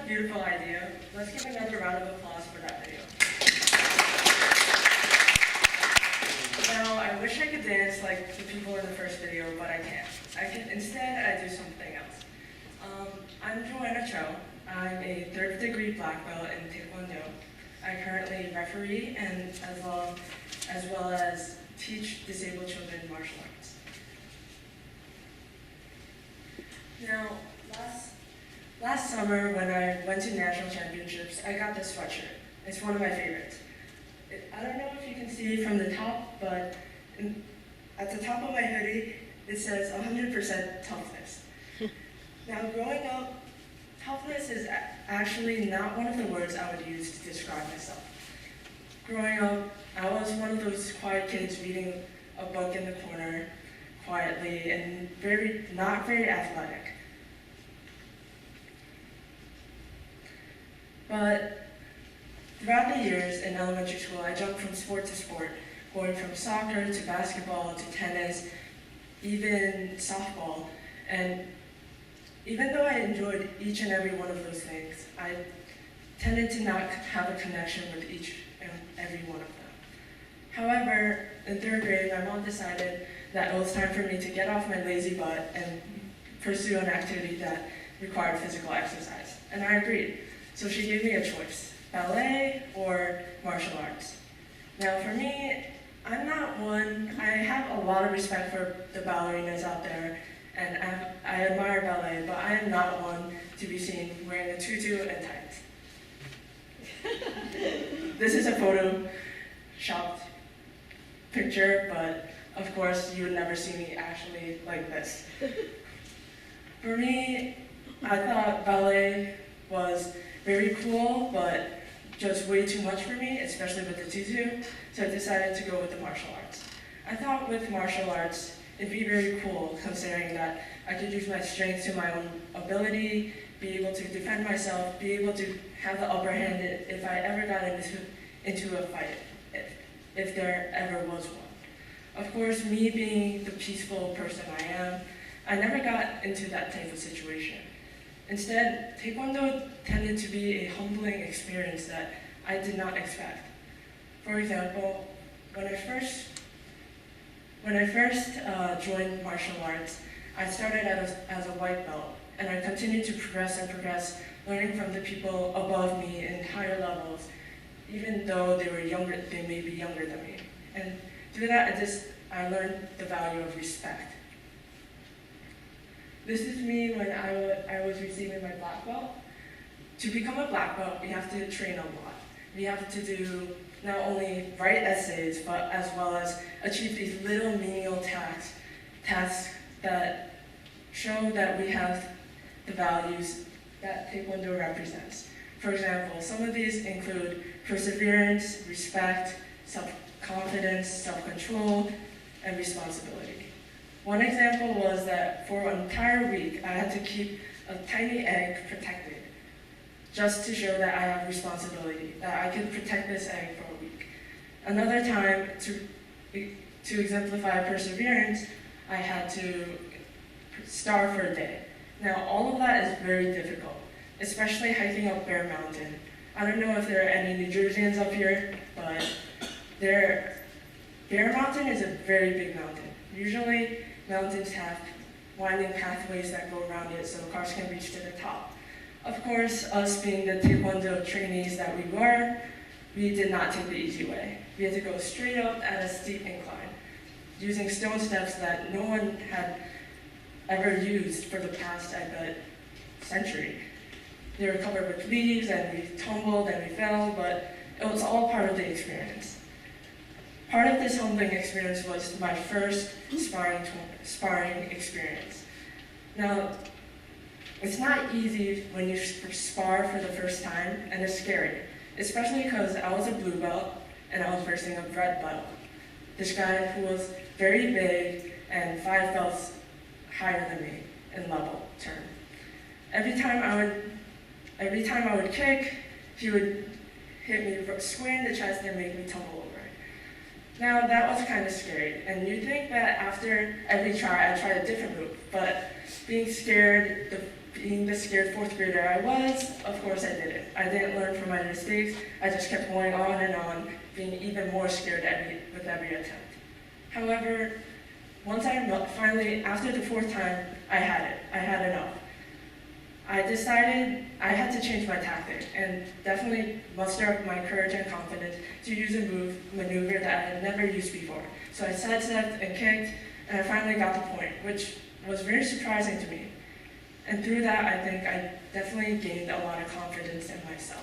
beautiful idea. Let's give another round of applause for that video. Now, I wish I could dance like the people in the first video, but I can't. Instead, I do something else. I'm Joanna Cho. I'm a third degree black belt in Taekwondo. I currently referee and as well as teach disabled children martial arts. Now, last summer when I went to national championships, I got this sweatshirt. It's one of my favorites. I don't know if you can see from the top, but at the top of my hoodie, it says 100% toughness. Now, growing up, toughness is actually not one of the words I would use to describe myself. Growing up, I was one of those quiet kids reading a book in the corner quietly and not very athletic. But throughout the years in elementary school, I jumped from sport to sport, going from soccer to basketball to tennis, even softball. And even though I enjoyed each and every one of those things, I tended to not have a connection with each and every one of them. However, in third grade, my mom decided that it was time for me to get off my lazy butt and pursue an activity that required physical exercise. And I agreed. So she gave me a choice, ballet or martial arts. Now for me, I have a lot of respect for the ballerinas out there, and I admire ballet, but I am not one to be seen wearing a tutu and tights. This is a photoshopped picture, but of course you would never see me actually like this. For me, I thought ballet was very cool, but just way too much for me, especially with the tutu, so I decided to go with the martial arts. I thought with martial arts, it'd be very cool, considering that I could use my strength to my own ability, be able to defend myself, be able to have the upper hand if I ever got into a fight, if there ever was one. Of course, me being the peaceful person I am, I never got into that type of situation. Instead, Taekwondo tended to be a humbling experience that I did not expect. For example, when I first joined martial arts, I started as a white belt, and I continued to progress, learning from the people above me in higher levels, even though they may be younger than me. And through that, I learned the value of respect. This is me when I was receiving my black belt. To become a black belt, we have to train a lot. We have to do not only write essays, but as well as achieve these little menial tasks that show that we have the values that Taekwondo represents. For example, some of these include perseverance, respect, self-confidence, self-control, and responsibility. One example was that for an entire week, I had to keep a tiny egg protected, just to show that I have responsibility, that I can protect this egg for a week. Another time, to exemplify perseverance, I had to starve for a day. Now, all of that is very difficult, especially hiking up Bear Mountain. I don't know if there are any New Jerseyans up here, but Bear Mountain is a very big mountain. Usually, mountains have winding pathways that go around it so cars can reach to the top. Of course, us being the Taekwondo trainees that we were, we did not take the easy way. We had to go straight up at a steep incline, using stone steps that no one had ever used for the past, I bet, century. They were covered with leaves, and we tumbled and we fell, but it was all part of the experience. Part of this humbling experience was my first sparring experience. Now, it's not easy when you spar for the first time, and it's scary, especially because I was a blue belt and I was versing a red belt. This guy who was very big and 5 belts higher than me in level term. Every time I would kick, he would hit me square in the chest and make me tumble over. Now, that was kind of scary, and you'd think that after every try, I'd try a different move, but being scared, being the scared fourth grader I was, of course I did it. I didn't learn from my mistakes. I just kept going on and on, being even more scared with every attempt. However, once finally, after the fourth time, I had it. I had enough. I decided I had to change my tactic and definitely muster up my courage and confidence to use a maneuver that I had never used before. So I sidestepped and kicked, and I finally got the point, which was very surprising to me. And through that, I think I definitely gained a lot of confidence in myself.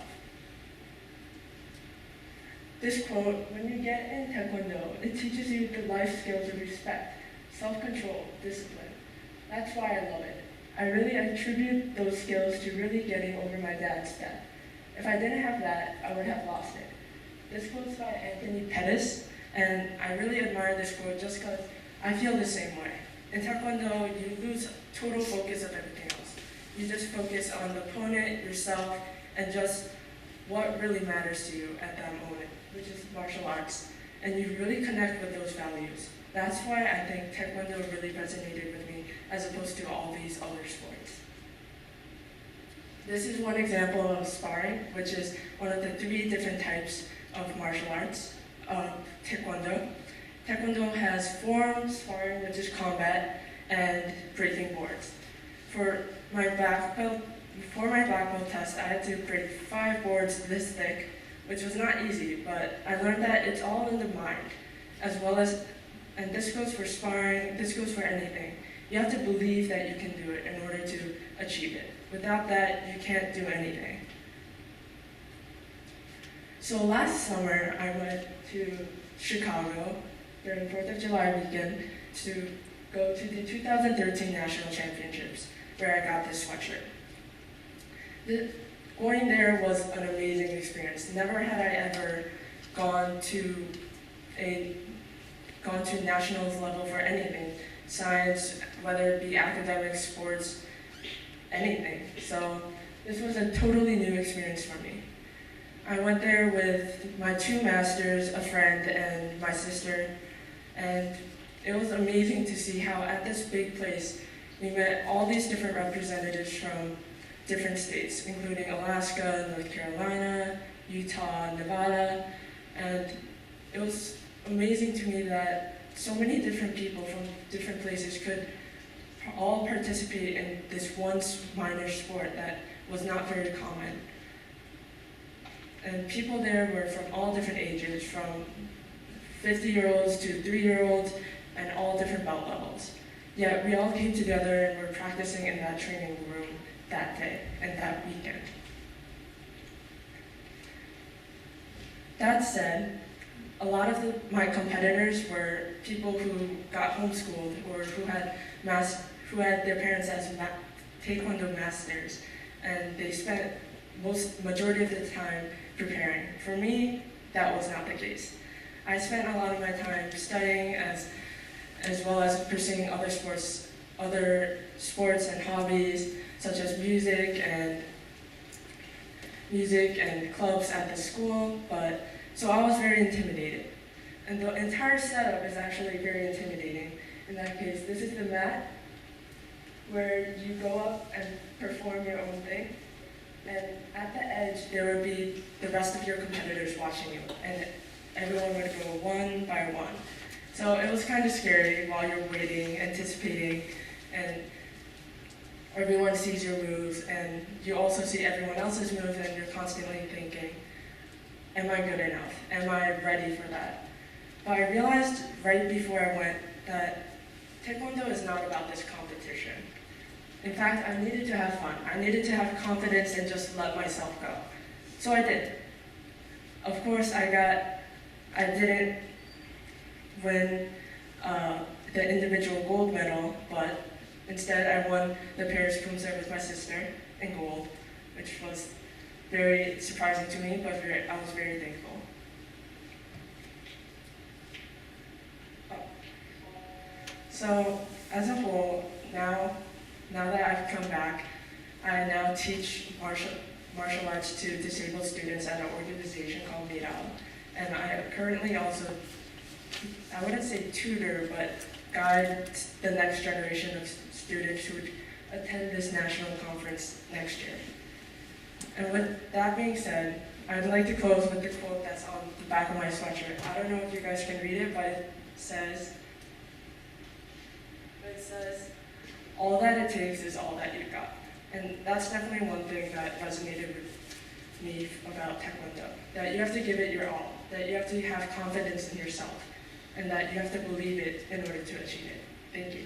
This quote, when you get in Taekwondo, it teaches you the life skills of respect, self-control, discipline. That's why I love it. I really attribute those skills to really getting over my dad's death. If I didn't have that, I would have lost it. This quote's by Anthony Pettis, and I really admire this quote just because I feel the same way. In Taekwondo, you lose total focus of everything else. You just focus on the opponent, yourself, and just what really matters to you at that moment, which is martial arts. And you really connect with those values. That's why I think Taekwondo really resonated with me as opposed to all these other sports. This is one example of sparring, which is one of the 3 different types of martial arts of Taekwondo. Taekwondo has form, sparring, which is combat, and breaking boards. For my black belt test, I had to break 5 boards this thick, which was not easy, but I learned that it's all in the mind, as well as, and this goes for sparring, this goes for anything. You have to believe that you can do it in order to achieve it. Without that, you can't do anything. So last summer, I went to Chicago during 4th of July weekend to go to the 2013 National Championships, where I got this sweatshirt. Going there was an amazing experience. Never had I ever gone to nationals level for anything, science, whether it be academics, sports, anything. So this was a totally new experience for me. I went there with my 2 masters, a friend, and my sister, and it was amazing to see how at this big place we met all these different representatives from different states, including Alaska, North Carolina, Utah, Nevada, and it was amazing to me that so many different people from different places could all participate in this one minor sport that was not very common. And people there were from all different ages, from 50-year-olds to 3-year-olds, and all different belt levels. Yet we all came together and were practicing in that training room that day and that weekend. That said, a lot of my competitors were people who got homeschooled or who had their parents as Taekwondo masters, and they spent majority of the time preparing. For me, that was not the case. I spent a lot of my time studying as well as pursuing other sports and hobbies such as music and clubs at the school. So I was very intimidated. And the entire setup is actually very intimidating. In that case, this is the mat where you go up and perform your own thing. And at the edge, there would be the rest of your competitors watching you. And everyone would go one by one. So it was kind of scary while you're waiting, anticipating, and everyone sees your moves, and you also see everyone else's moves, and you're constantly thinking, am I good enough? Am I ready for that? But I realized right before I went that Taekwondo is not about this competition. In fact, I needed to have fun. I needed to have confidence and just let myself go. So I did. Of course, I didn't win the individual gold medal, but instead I won the Paris Pumse with my sister in gold, which was very surprising to me, but I was very thankful. So as a whole, now that I've come back, I now teach martial arts to disabled students at an organization called Miral. And I currently also, I wouldn't say tutor, but guide the next generation of students who would attend this national conference next year. And with that being said, I'd like to close with the quote that's on the back of my sweatshirt. I don't know if you guys can read it, but it says, all that it takes is all that you've got. And that's definitely one thing that resonated with me about Taekwondo, that you have to give it your all, that you have to have confidence in yourself, and that you have to believe it in order to achieve it. Thank you.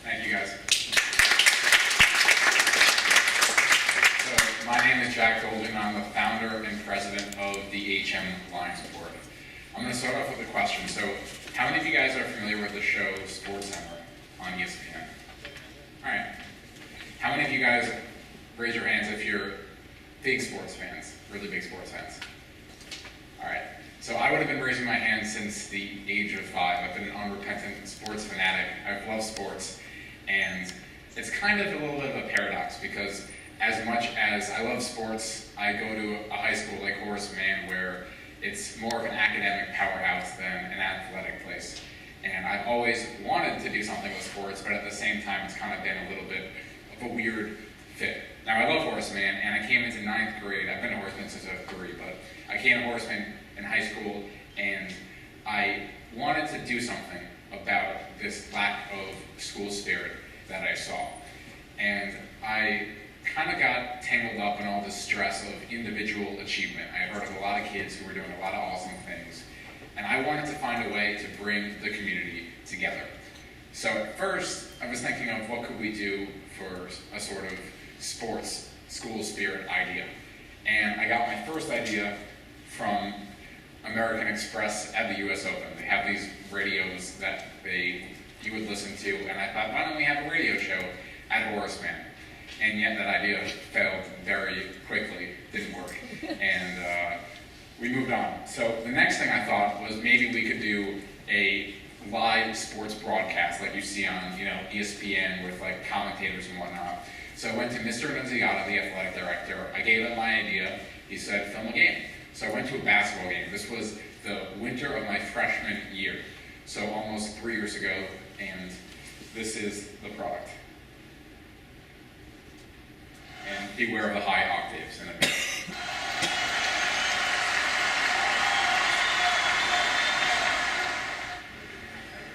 Thank you, guys. So, my name is Jack Golden. I'm the founder and president of the HM Lions Board. I'm going to start off with a question. So, how many of you guys are familiar with the show SportsCenter on ESPN? All right. How many of you guys, raise your hands if you're big sports fans, really big sports fans? All right. So I would have been raising my hand since the age of 5. I've been an unrepentant sports fanatic. I've loved sports. And it's kind of a little bit of a paradox because as much as I love sports, I go to a high school like Horace Mann where it's more of an academic powerhouse than an athletic place. And I've always wanted to do something with sports, but at the same time, it's kind of been a little bit of a weird fit. Now, I love Horace Mann, and I came into 9th grade. I've been a Horace Mann since I was 3, but I came to Horace Mann in high school, and I wanted to do something about this lack of school spirit that I saw. And I kind of got tangled up in all this stress of individual achievement. I heard of a lot of kids who were doing a lot of awesome things, and I wanted to find a way to bring the community together. So at first, I was thinking of what could we do for a sort of sports school spirit idea. And I got my first idea from American Express at the US Open. They have these radios that you would listen to, and I thought, why don't we have a radio show at Horace Mann? And yet that idea failed very quickly, didn't work, and we moved on. So the next thing I thought was maybe we could do a live sports broadcast like you see on ESPN with like commentators and whatnot. So I went to Mr. Nunziata, the athletic director. I gave him my idea. He said, film a game. So I went to a basketball game. This was the winter of my freshman year. So almost 3 years ago, and this is the product. And beware of the high octaves in a bit.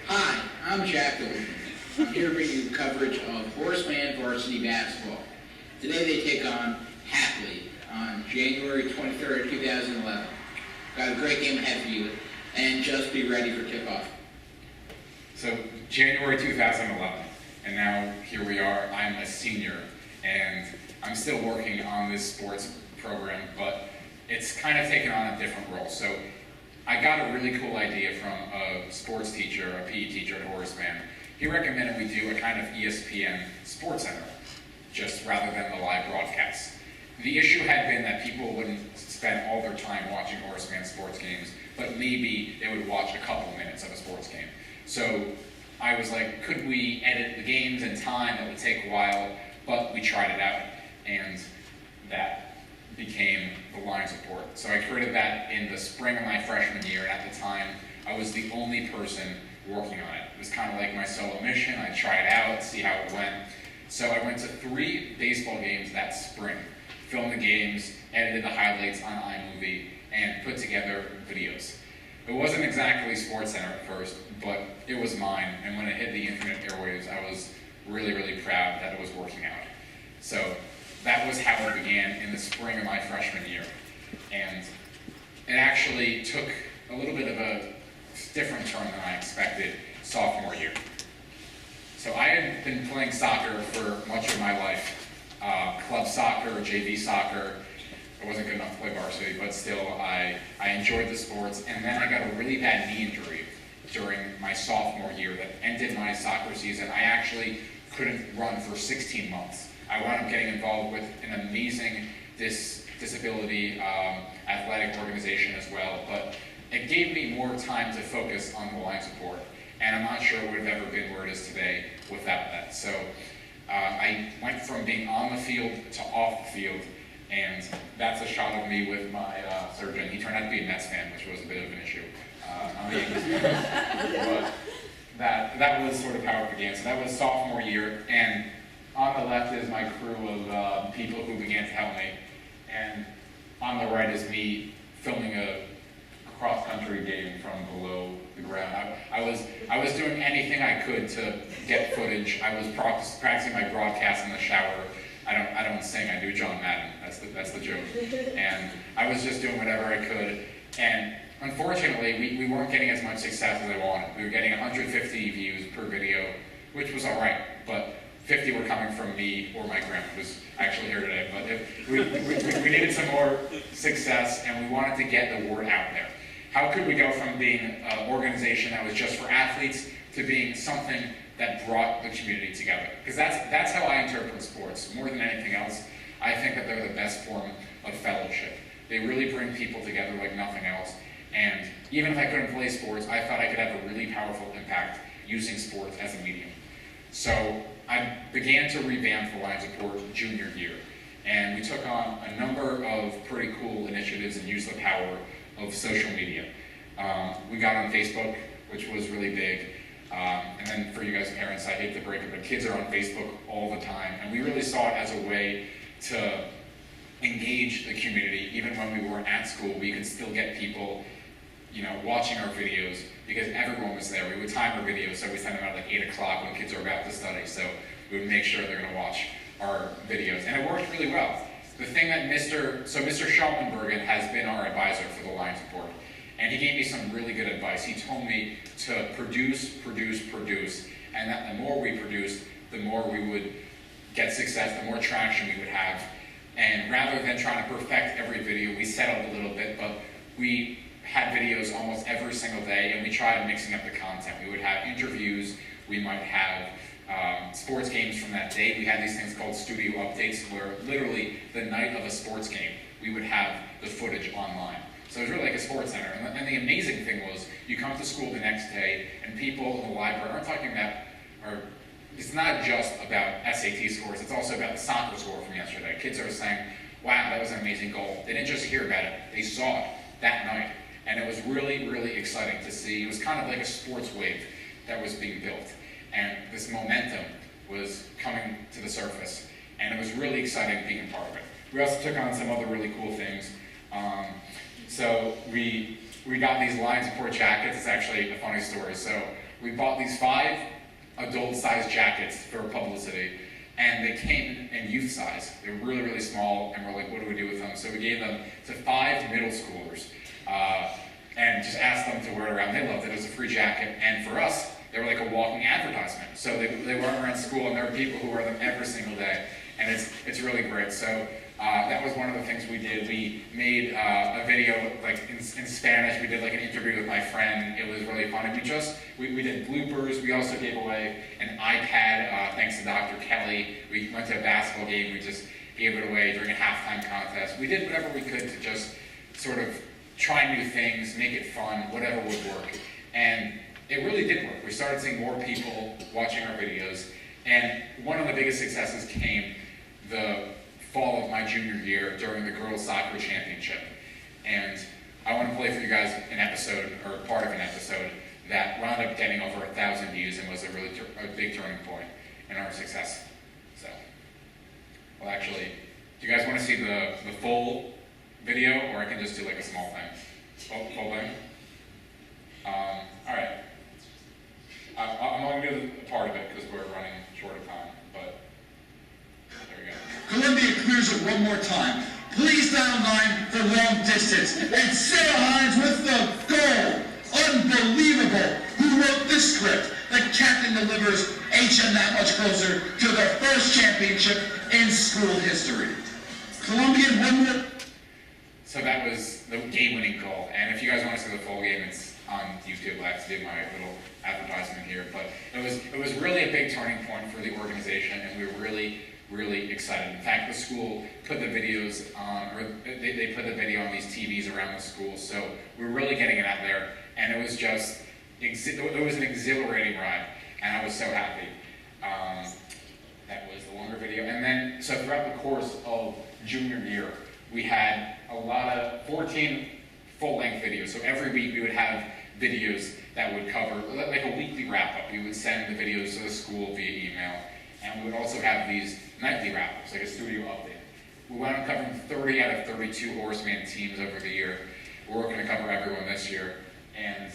Hi, I'm Jack Golden. I'm here to bring you coverage of Horace Mann varsity basketball. Today they take on Hatley on January 23rd, 2011. Got a great game ahead for you, and just be ready for tip-off. So January 2011, and now here we are. I'm a senior, and I'm still working on this sports program, but it's kind of taken on a different role. So I got a really cool idea from a sports teacher, a PE teacher at Horace Mann. He recommended we do a kind of ESPN Sports Center, just rather than the live broadcasts. The issue had been that people wouldn't spend all their time watching Horace Mann sports games, but maybe they would watch a couple minutes of a sports game. So I was like, could we edit the games in time? That would take a while, but we tried it out, and that became the Lions Report. So I created that in the spring of my freshman year, and at the time, I was the only person working on it. It was kind of like my solo mission. I tried it out, see how it went. So I went to 3 baseball games that spring, filmed the games, edited the highlights on iMovie, and put together videos. It wasn't exactly SportsCenter at first, but it was mine, and when it hit the internet airwaves, I was really, really proud that it was working out. So that was how it began in the spring of my freshman year. And it actually took a little bit of a different turn than I expected sophomore year. So I had been playing soccer for much of my life, club soccer, JV soccer. I wasn't good enough to play varsity, but still I enjoyed the sports. And then I got a really bad knee injury during my sophomore year that ended my soccer season. I actually couldn't run for 16 months. I wound up getting involved with an amazing disability athletic organization as well, but it gave me more time to focus on the Lions Report, and I'm not sure it would have ever been where it is today without that. So I went from being on the field to off the field, and that's a shot of me with my surgeon. He turned out to be a Mets fan, which was a bit of an issue. I'm a Yankees fan, but that was sort of how it began. So that was sophomore year, and on the left is my crew of people who began to help me, and on the right is me filming a cross-country game from below the ground. I was doing anything I could to get footage. I was practicing my broadcast in the shower. I don't sing. I do John Madden. That's the joke. And I was just doing whatever I could. And unfortunately, we weren't getting as much success as I wanted. We were getting 150 views per video, which was all right, but 50 were coming from me or my grandma, who's actually here today. But if we needed some more success, and we wanted to get the word out there. How could we go from being an organization that was just for athletes to being something that brought the community together? Because that's how I interpret sports. More than anything else, I think that they're the best form of fellowship. They really bring people together like nothing else. And even if I couldn't play sports, I thought I could have a really powerful impact using sports as a medium. So I began to revamp the Lions Report junior year. And we took on a number of pretty cool initiatives and used the power of social media. We got on Facebook, which was really big. And then for you guys parents, I hate to break it, but kids are on Facebook all the time. And we really saw it as a way to engage the community. Even when we weren't at school, we could still get people, watching our videos because everyone was there. We would time our videos, so we send them out like 8 o'clock when kids are about to study. So we would make sure they're gonna watch our videos. And it worked really well. The thing that Mr. Schaumenbergen has been our advisor for the Lions Report, and he gave me some really good advice. He told me to produce, and that the more we produced, the more we would get success, the more traction we would have. And rather than trying to perfect every video, we settled a little bit, but we had videos almost every single day, and we tried mixing up the content. We would have interviews, we might have sports games from that day. We had these things called studio updates where literally the night of a sports game, we would have the footage online. So it was really like a sports center. And the amazing thing was you come to school the next day and people in the library aren't talking about, it's not just about SAT scores, it's also about the soccer score from yesterday. Kids are saying, wow, that was an amazing goal. They didn't just hear about it, they saw it that night. And it was really, really exciting to see. It was kind of like a sports wave that was being built. And this momentum was coming to the surface. And it was really exciting being a part of it. We also took on some other really cool things. So we got these Lions Report jackets. It's actually a funny story. So we bought these 5 adult-sized jackets for publicity. And they came in youth size. They were really, really small. And we're like, what do we do with them? So we gave them to 5 middle schoolers. And just asked them to wear it around. They loved it. It was a free jacket. And for us, they were like a walking advertisement. So they weren't around school, and there are people who wear them every single day. And it's really great. So that was one of the things we did. We made a video like in Spanish. We did like an interview with my friend. It was really fun. And we did bloopers. We also gave away an iPad thanks to Dr. Kelly. We went to a basketball game. We just gave it away during a halftime contest. We did whatever we could to just sort of try new things, make it fun, whatever would work. And it really did work. We started seeing more people watching our videos. And one of the biggest successes came the fall of my junior year during the girls soccer championship. And I want to play for you guys an episode, or part of an episode, that wound up getting over 1,000 views and was a really big turning point in our success. So, well actually, do you guys want to see the full video, or I can just do like a small thing? Full thing? All right. I'm only going to do a part of it because we're running short of time, but there we go. Columbia clears it one more time. Please down line for long distance. And Sarah Hines with the goal. Unbelievable. Who wrote this script? The captain delivers HM that much closer to their first championship in school history. Columbia, one more. So that was the game-winning goal. And if you guys want to see the full game, it's on YouTube. I have to do my little advertisement here. But it was really a big turning point for the organization, and we were really excited. In fact, the school put the videos on, or they put the video on these TVs around the school, so we were really getting it out there, and it was just, it was an exhilarating ride, and I was so happy. That was the longer video. And then, so throughout the course of junior year, we had a lot of 14 full-length videos. So every week we would have videos that would cover, like a weekly wrap-up. We would send the videos to the school via email. And we would also have these nightly wrap-ups, like a studio update. We wound up covering 30 out of 32 Horseman teams over the year. We're going to cover everyone this year. And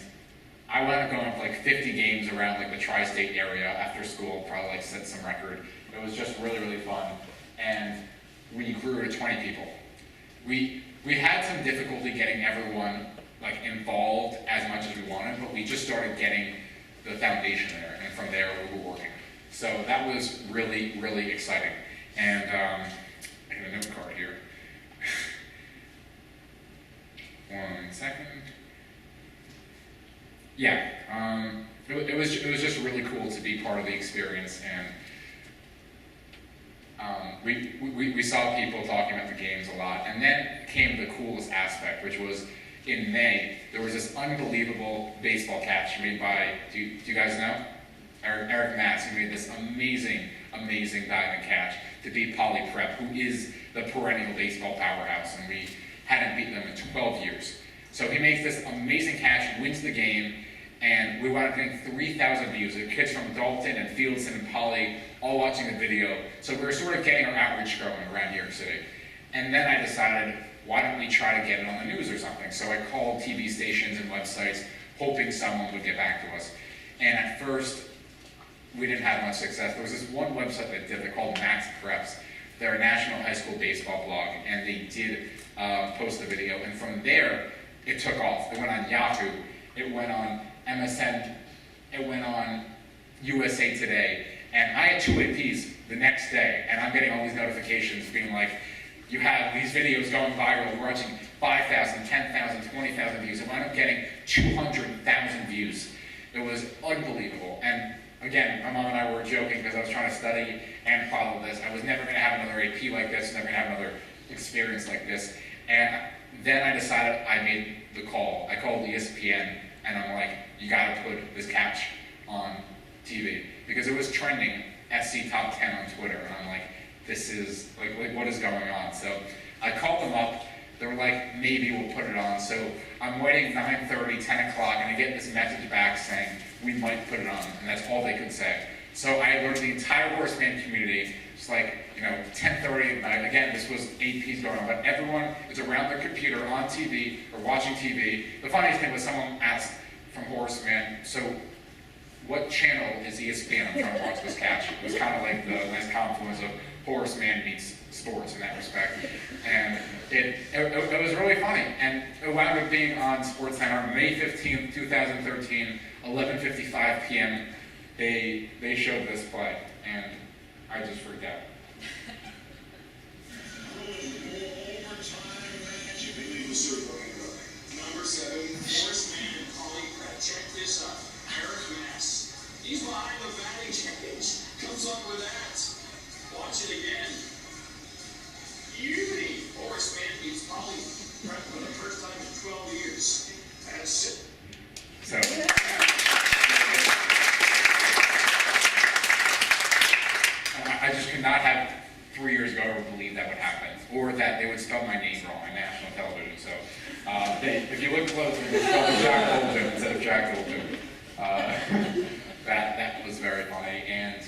I wound up going up like 50 games around like the tri-state area after school, probably like set some record. It was just really fun. And we grew to 20 people. We had some difficulty getting everyone like involved as much as we wanted, but we just started getting the foundation there, and from there we were working. So that was really exciting. And I have a note card here. 1 second. Yeah, it was just really cool to be part of the experience, and we saw people talking about the games a lot. And then came the coolest aspect, which was in May, there was this unbelievable baseball catch made by, do you guys know? Eric Matz, who made this amazing diving catch to beat Poly Prep, who is the perennial baseball powerhouse, and we hadn't beaten them in 12 years. So he makes this amazing catch, wins the game, and we wound up getting 3,000 views. The kids from Dalton and Fieldson and Poly all watching the video. So we were sort of getting our outreach going around New York City. And then I decided, why don't we try to get it on the news or something? So I called TV stations and websites, hoping someone would get back to us. And at first, we didn't have much success. There was this one website that did it called Max Preps. They're a national high school baseball blog, and they did post the video. And from there, it took off. It went on Yahoo. It went on MSN. It went on USA Today. And I had 2 APs the next day, and I'm getting all these notifications being like, you have these videos going viral. We're reaching 5,000, 10,000, 20,000 views. It wound up getting 200,000 views. It was unbelievable. And again, my mom and I were joking because I was trying to study and follow this. I was never going to have another AP like this, never going to have another experience like this. And then I decided, I made the call. I called ESPN, and I'm like, you got to put this catch on TV. Because it was trending SC Top 10 on Twitter, and I'm like, this is, like what is going on? So I called them up. They were like, maybe we'll put it on. So I'm waiting 9:30, 10 o'clock, and I get this message back saying, we might put it on, and that's all they could say. So I alerted the entire Horseman community. It's like, 10:30 at night. Again, this was APs going on, but everyone is around their computer on TV or watching TV. The funniest thing was someone asked from Horseman, so what channel is ESPN? I'm trying to watch this catch. It was kind of like the nice confluence of Horseman meets sports in that respect. And it was really funny. And it wound up being on SportsCenter May 15th, 2013, 11:55 p.m. They showed this play, and I just freaked out. insert looking good. Number 7, Force Man and Collie Pratt. Check this out. Eric Mass. He's behind the batting cage. Comes up with that. Watch it again. Beauty. Horace Mann beats Collie Pratt for the first time in 12 years. That's it. So, I just could not have 3 years ago ever believed that would happen, or that they would spell my name wrong on national television. So, if you look closely, they spelled Jack Holden instead of Jack Holden. That was very funny. And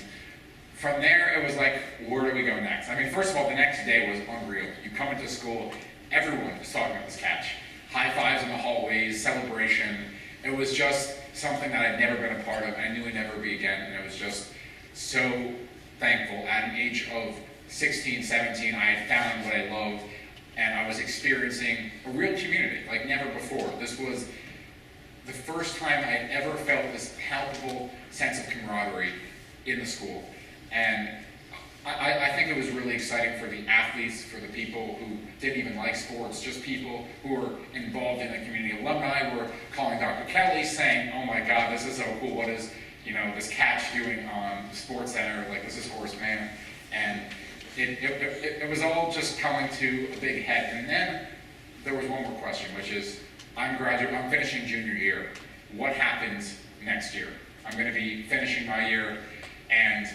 from there, it was like, where do we go next? I mean, first of all, the next day was unreal. You come into school, everyone was talking about this catch. High fives in the hallways, celebration. It was just something that I'd never been a part of. I knew I'd never be again, and it was just so thankful. At an age of 16, 17, I had found what I loved, and I was experiencing a real community like never before. This was the first time I had ever felt this palpable sense of camaraderie in the school. And I think it was really exciting for the athletes, for the people who didn't even like sports, just people who were involved in the community. Alumni were calling Dr. Kelly saying, oh my God, this is so cool. What is, this catch doing on the Sports Center? Like, this is Horace Mann. And it was all just coming to a big head. And then there was one more question, which is, I'm finishing junior year. What happens next year? I'm going to be finishing my year, and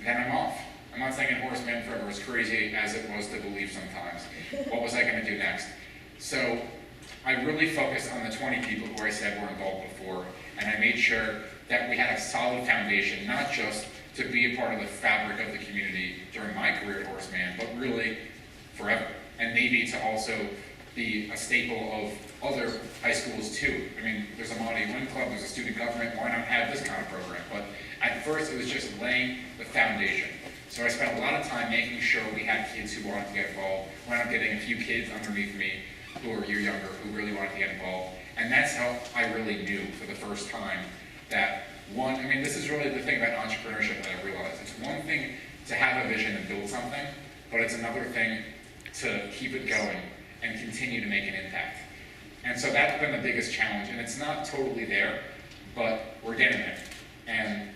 then I'm off. I'm not saying Horace Mann forever, as crazy as it was to believe sometimes. What was I going to do next? So I really focused on the 20 people who I said were involved before, and I made sure that we had a solid foundation, not just to be a part of the fabric of the community during my career at Horace Mann, but really forever. And maybe to also be a staple of other high schools too. I mean, there's a Monty Win Club, there's a student government, why not have this kind of program? But at first it was just laying the foundation. So I spent a lot of time making sure we had kids who wanted to get involved, wound up getting a few kids underneath me who were a year younger who really wanted to get involved. And that's how I really knew for the first time that this is really the thing about entrepreneurship that I realized. It's one thing to have a vision and build something, but it's another thing to keep it going and continue to make an impact. And so that's been the biggest challenge, and it's not totally there, but we're getting there. And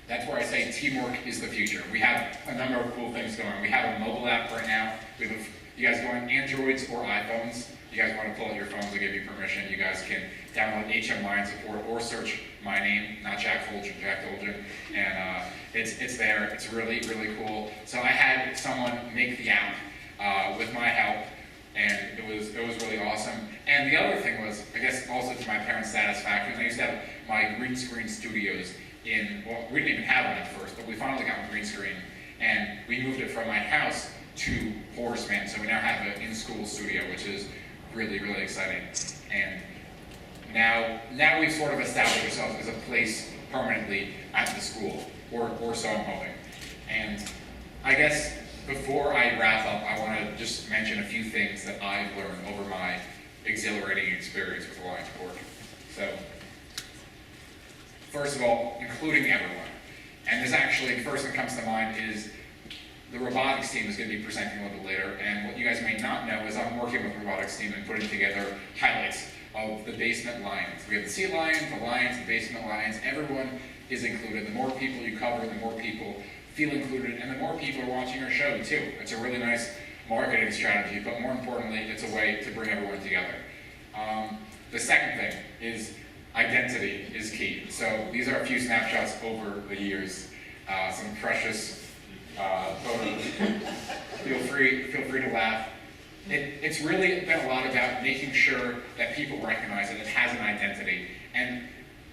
that's where I say teamwork is the future. We have a number of cool things going. We have a mobile app right now. We have you guys going Androids or iPhones. You guys want to pull out your phones, I'll give you permission. You guys can download HM Line Support or search my name, not Jack Folger, Jack Dolgen. And it's there. It's really, really cool. So I had someone make the app with my help, and it was really awesome. And the other thing was, I guess also to my parents' satisfaction, I used to have my green screen studios we didn't even have one at first, but we finally got a green screen, and we moved it from my house to Horace Mann. So we now have an in-school studio, which is really, really exciting. And now we've sort of established ourselves as a place permanently at the school, or so I'm hoping. And I guess before I wrap up, I want to just mention a few things that I've learned over my exhilarating experience with Alliance Board. So, first of all, including everyone. And this actually, the first thing that comes to mind is the robotics team is going to be presenting a little bit later. And what you guys may not know is I'm working with the robotics team and putting together highlights of the basement lions. We have the sea lions, the lions, the basement lions. Everyone is included. The more people you cover, the more people feel included, and the more people are watching our show too. It's a really nice marketing strategy, but more importantly, it's a way to bring everyone together. The second thing is identity is key. So these are a few snapshots over the years, some precious photos. Feel free to laugh. It's really been a lot about making sure that people recognize it. It has an identity. And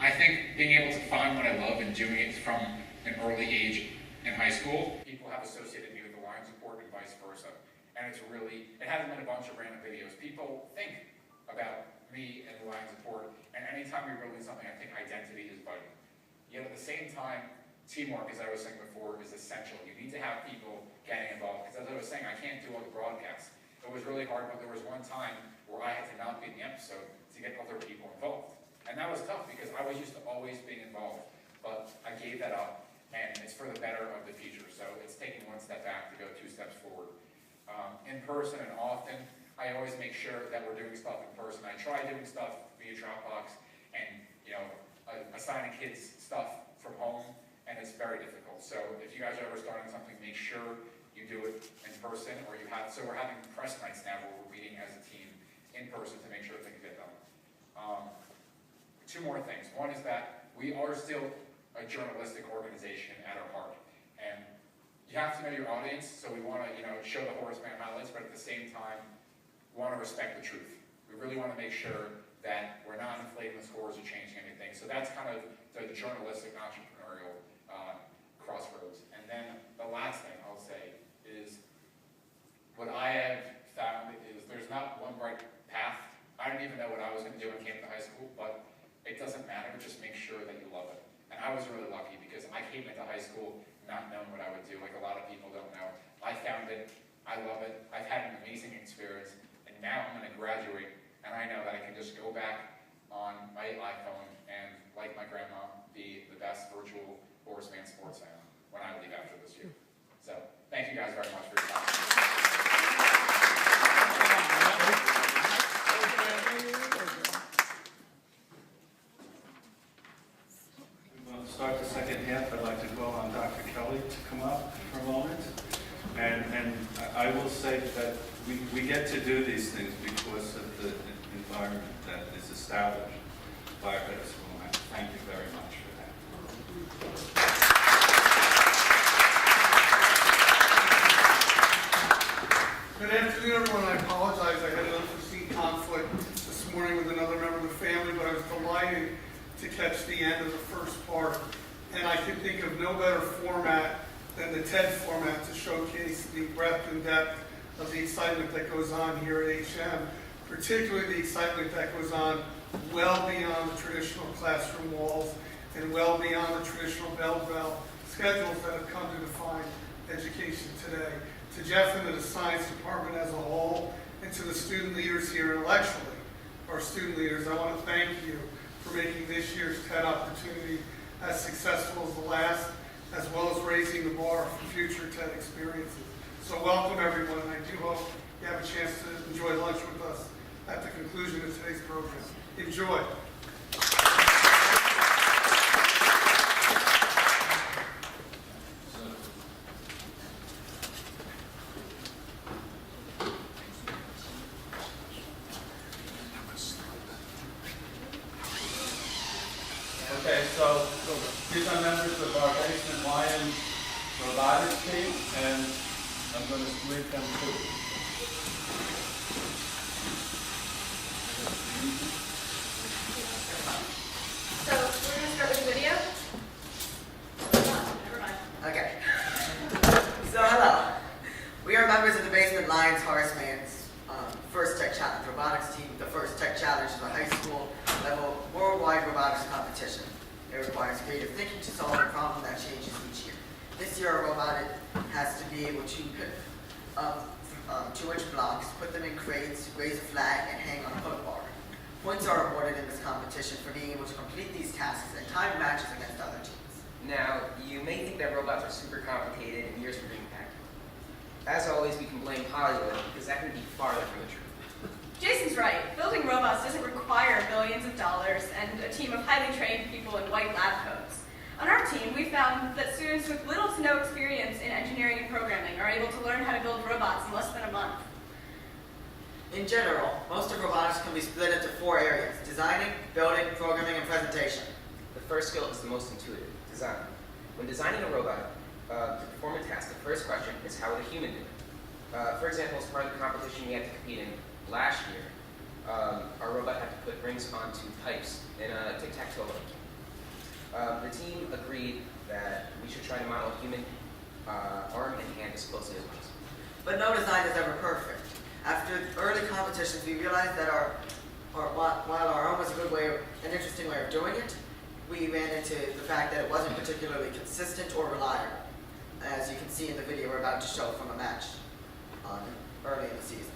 I think being able to find what I love and doing it from an early age in high school, people have associated me with the Lions Report and vice versa. And it hasn't been a bunch of random videos. People think about me and the Lions Report, and anytime we release something, I think identity is vital. Yet at the same time, teamwork, as I was saying before, is essential. You need to have people getting involved. Because as I was saying, I can't do all the broadcasts. It was really hard, but there was one time where I had to not be in the episode to get other people involved. And that was tough because I was used to always being involved. But I gave that up, and it's for the better of the future. So it's taking one step back to go 2 steps forward. In person and often, I always make sure that we're doing stuff in person. I try doing stuff via Dropbox and, assigning kids stuff from home, and it's very difficult. So if you guys are ever starting something, make sure you do it in person, or so we're having press nights now where we're meeting as a team in person to make sure things get done. Two more things. One is that we are still a journalistic organization at our heart, and you have to know your audience, so we want to, show the Horace Mann highlights, but at the same time, we want to respect the truth. We really want to make sure that we're not inflating the scores or changing anything. So that's kind of the journalistic, entrepreneurial crossroads. And then the last thing I'll say is, what I have found is there's not one right path. I didn't even know what I was going to do when I came to high school, but it doesn't matter. Just make sure that you love it. And I was really lucky because I came into high school not knowing what I would do, like a lot of people don't know. I found it. I love it. I've had an amazing experience. And now I'm going to graduate, and I know that I can just go back on my iPhone and, like my grandma, be the best virtual Horace Mann sports fan when I leave after this year. So, thank you guys very much for your time. We'll start the second half. I'd like to call on Dr. Kelly to come up for a moment. And I will say that we get to do these things because of the environment that is established by our school. And thank you very much for that. Good afternoon, everyone. I apologize. I had an unforeseen conflict this morning with another member of the family, but I was delighted to catch the end of the first part. And I can think of no better format than the TED format to showcase the breadth and depth of the excitement that goes on here at HM, particularly the excitement that goes on well beyond the traditional classroom walls and well beyond the traditional bell schedules that have come to define education today. To Jeff and to the science department as a whole, and to the student leaders here intellectually, our student leaders, I want to thank you for making this year's TED opportunity as successful as the last, as well as raising the bar for future TED experiences. So welcome everyone, and I do hope you have a chance to enjoy lunch with us at the conclusion of today's program. Enjoy. Okay, so these are members of our Basement Lion robotics team, and I'm going to greet them too. So we're going to start with the video. Never mind. Okay. So hello. We are members of the Basement Lions Horace Mann's first Tech Challenge robotics team. The first Tech Challenge is a high school level worldwide robotics competition. It requires creative thinking to solve a problem that changes each year. This year, a robot has to be able to pick up 2-inch blocks, put them in crates, raise a flag, and hang on a hook bar. Points are awarded in this competition for being able to complete these tasks and time matches against other teams. Now, you may think that robots are super complicated and years for being practical. As always, we can blame Hollywood because that can be farther from the truth. Jason's right. Building robots doesn't require billions of dollars and a team of highly trained people in white lab coats. On our team, we found that students with little to no experience in engineering and programming are able to learn how to build robots in less than a month. In general, most of robotics can be split into 4 areas: designing, building, programming, and presentation. The first skill is the most intuitive, design. When designing a robot to perform a task, the first question is how would a human do it? For example, as part of the competition we had to compete in last year, our robot had to put rings onto pipes in a tic-tac-toe game. The team agreed that we should try to model a human arm and hand as closely as possible. But no design is ever perfect. After early competitions, we realized that while our arm was a good way, an interesting way of doing it, we ran into the fact that it wasn't particularly consistent or reliable, as you can see in the video we're about to show from a match early in the season.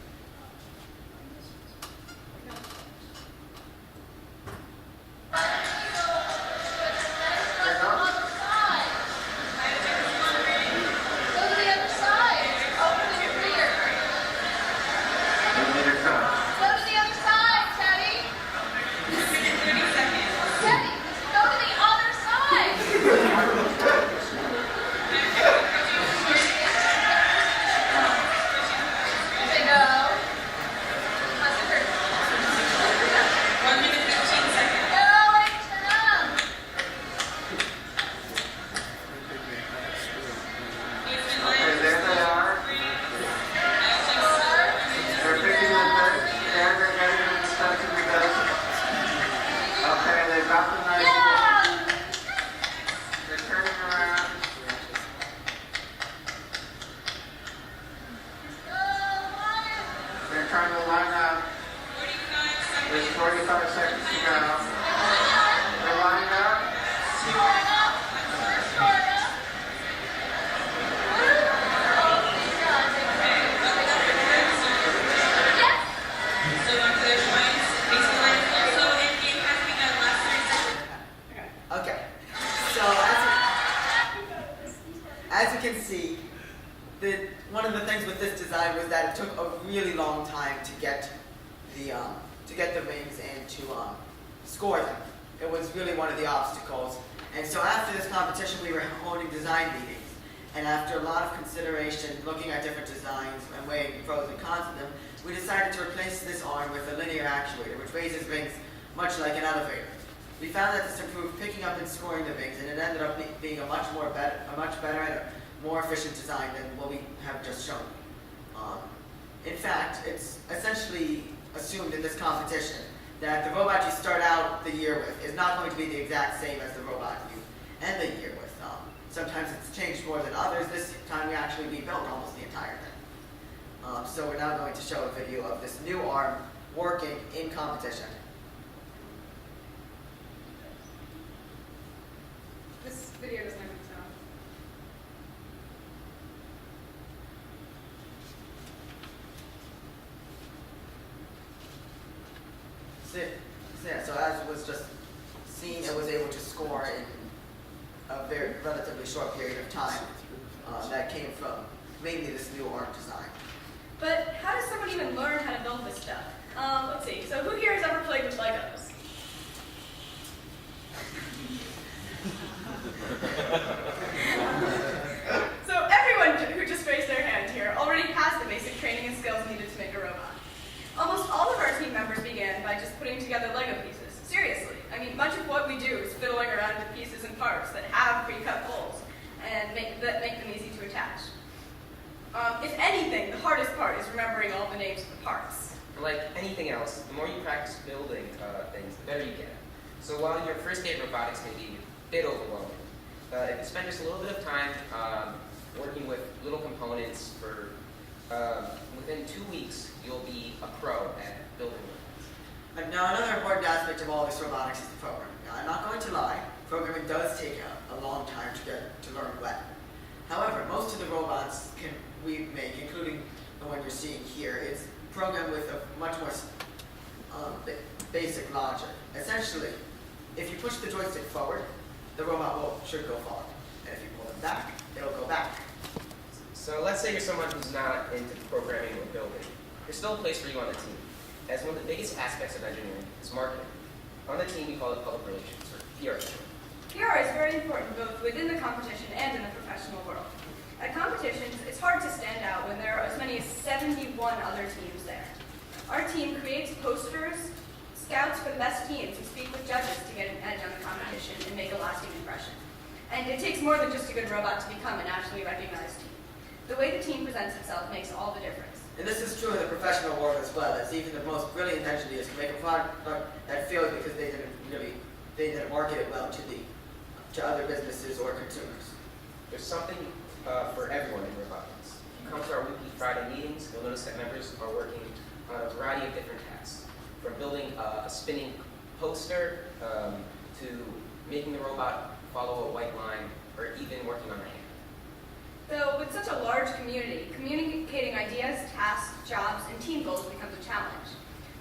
as you can see, one of the things with this design was that it took a really long time to get the wings and to score them. It was really one of the obstacles. And so after this competition, we were holding design meetings. And after a lot of consideration, looking at different designs and weighing the pros and cons of them, we decided to replace this arm with a linear actuator, which raises wings much like an elevator. We found that this improved picking up and scoring the wings, and it ended up being a much better and a more efficient design than what we have just shown. In fact, it's essentially assumed in this competition that the robot you start out the year with is not going to be the exact same as the robot you end the year with. Sometimes it's changed more than others. This time we actually rebuilt almost the entire thing. So we're now going to show a video of this new arm working in competition. This video doesn't have any sound. So as was just seen, it was able to score in a very relatively short period of time. That came from mainly this new arm design. But how does someone even learn how to build this stuff? Let's see. So who here has ever played with Legos? So everyone who just raised their hand here already has the basic training and skills needed to make a robot. Almost all of our team members began by just putting together Lego pieces. Seriously, I mean, much of what we do is fiddling around with pieces and parts that have pre-cut holes and make them easy to attach. If anything, the hardest part is remembering all the names of the parts. Like anything else, the more you practice building things, the better you get. So while your first day of robotics may be a bit overwhelming, if you spend just a little bit of time working with little components for within 2 weeks, you'll be a pro at building robots. Now, another important aspect of all this robotics is the programming. Now, I'm not going to lie, programming does take a long time to learn well. However, most of the robots we make, including the one you're seeing here, is programmed with a much more basic logic. Essentially, if you push the joystick forward, the robot should go forward. And if you pull it back, it'll go back. So let's say you're someone who's not into programming or building. There's still a place for you on the team, as one of the biggest aspects of engineering is marketing. On the team, we call it public relations, or PR. PR is very important both within the competition and in the professional world. At competitions, it's hard to stand out when there are as many as 71 other teams there. Our team creates posters, scouts for the best teams, and speak with judges to get an edge on the competition and make a lasting impression. And it takes more than just a good robot to become a nationally recognized team. The way the team presents itself makes all the difference. And this is true in the professional world as well, as even the most brilliant engineers can make a product that fails because they didn't market it well to other businesses or consumers. There's something for everyone in robotics. If you come to our weekly Friday meetings, you'll notice that members are working on a variety of different tasks, from building a spinning poster to making the robot follow a white line, or even working on a hand. So with such a large community, communicating ideas, tasks, jobs, and team goals becomes a challenge.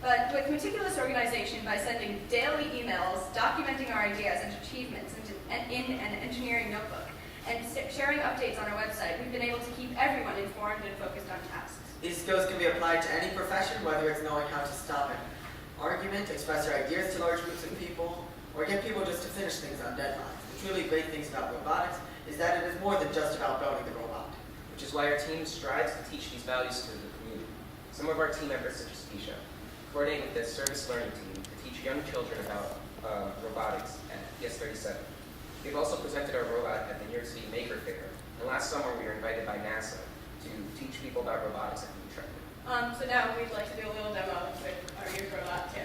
But with meticulous organization by sending daily emails documenting our ideas and achievements in an engineering notebook and sharing updates on our website, we've been able to keep everyone informed and focused on tasks. These skills can be applied to any profession, whether it's knowing how to stop an argument, express your ideas to large groups of people, or get people just to finish things on deadlines. The truly great things about robotics is that it is more than just about building the robot. Which is why our team strives to teach these values to the community. Some of our team members, such as Keisha, coordinate with the service learning team to teach young children about robotics at PS37. We've also presented our robot at the New York City Maker Fair, and last summer we were invited by NASA to teach people about robotics at Utrecht. So now we'd like to do a little demo with our youth robot too.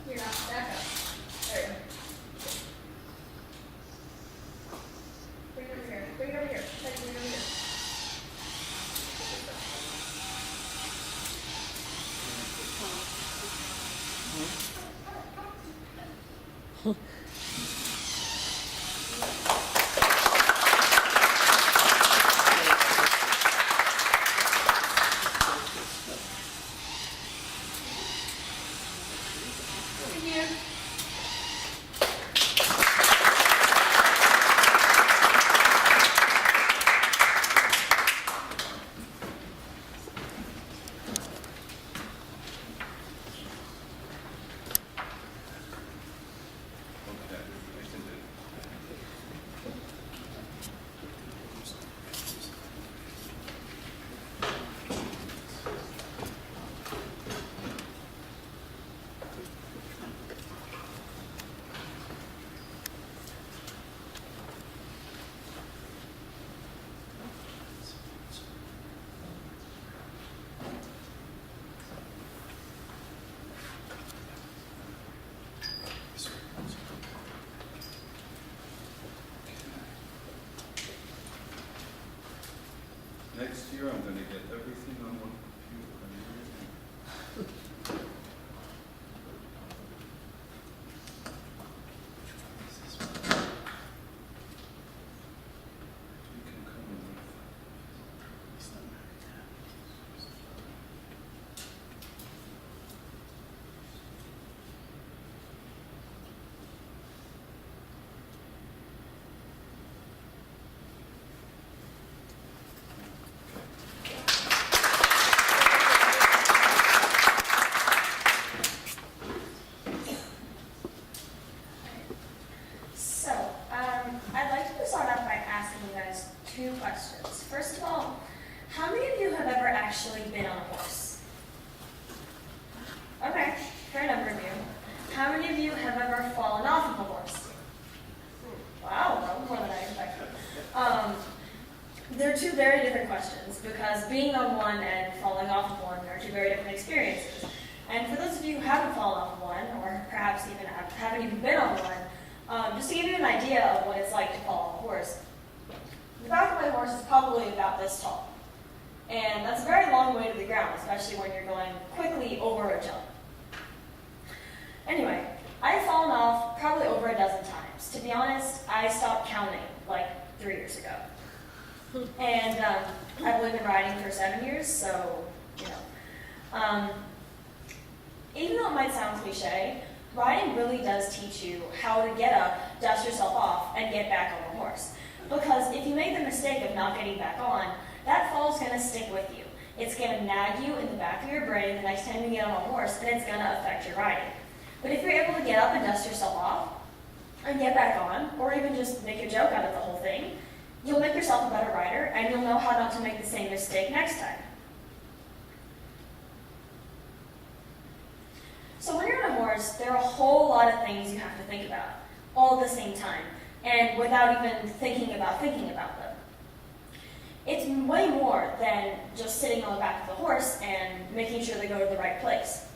You're not back up. There you go. Okay, I can do it. Next year, I'm gonna get everything on one computer. You can come in. So, I'd like to start off by asking you guys two questions. First of all, how many of you have ever actually been on a horse? Okay, fair number of you. How many of you have ever fallen off of a horse? Wow, that was more than I expected. They're two very different questions because being on one and falling off of one are two very different experiences. And for those of you who haven't fallen off of one, or perhaps even haven't even been on one, just to give you an idea of what it's like to fall on a horse, the back of my horse is probably about this tall. And that's a very long way to the ground, especially when you're going quickly over a jump. Anyway, I've fallen off probably over a dozen times. To be honest, I stopped counting like 3 years ago. And I've only been riding for 7 years, so, you know. Even though it might sound cliche, riding really does teach you how to get up, dust yourself off, and get back on the horse. Because if you make the mistake of not getting back on, that fall's going to stick with you. It's going to nag you in the back of your brain the next time you get on a horse, and it's going to affect your riding. But if you're able to get up and dust yourself off, and get back on, or even just make a joke out of the whole thing, you'll make yourself a better rider, and you'll know how not to make the same mistake next time. So when you're on a horse, there are a whole lot of things you have to think about, all at the same time, and without even thinking about them. It's way more than just sitting on the back of the horse and making sure they go to the right place.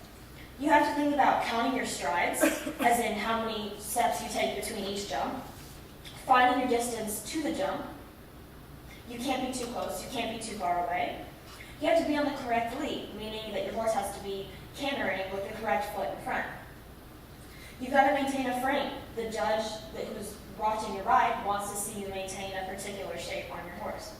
You have to think about counting your strides, as in how many steps you take between each jump, finding your distance to the jump. You can't be too close, you can't be too far away. You have to be on the correct lead, meaning that your horse has to be cantering with the correct foot in front. You've got to maintain a frame. The judge who's watching your ride wants to see you maintain a particular shape on your horse.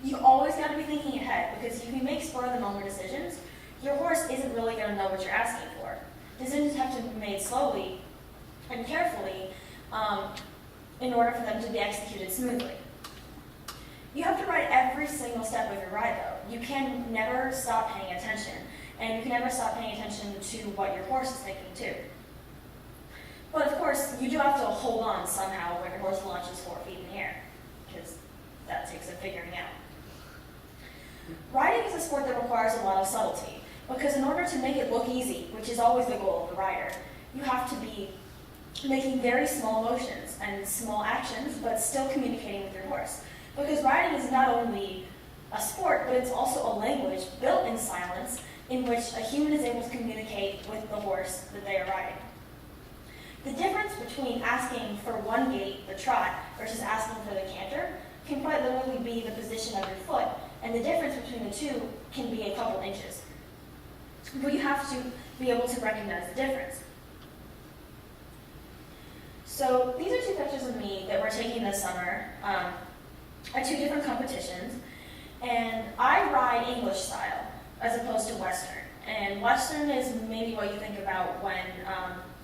You always got to be thinking ahead, because if you make spur-of-the-moment decisions, your horse isn't really going to know what you're asking for. Decisions have to be made slowly and carefully in order for them to be executed smoothly. You have to ride every single step of your ride, though. You can never stop paying attention, and you can never stop paying attention to what your horse is thinking, too. But of course, you do have to hold on somehow when your horse launches 4 feet in the air, because that takes some figuring out. Riding is a sport that requires a lot of subtlety, because in order to make it look easy, which is always the goal of the rider, you have to be making very small motions and small actions, but still communicating with your horse. Because riding is not only a sport, but it's also a language built in silence in which a human is able to communicate with the horse that they are riding. The difference between asking for one gait, the trot, versus asking for the canter can quite literally be the position of your foot, and the difference between the two can be a couple inches. But you have to be able to recognize the difference. So these are two pictures of me that we're taking this summer at two different competitions. And I ride English style as opposed to Western. And Western is maybe what you think about when,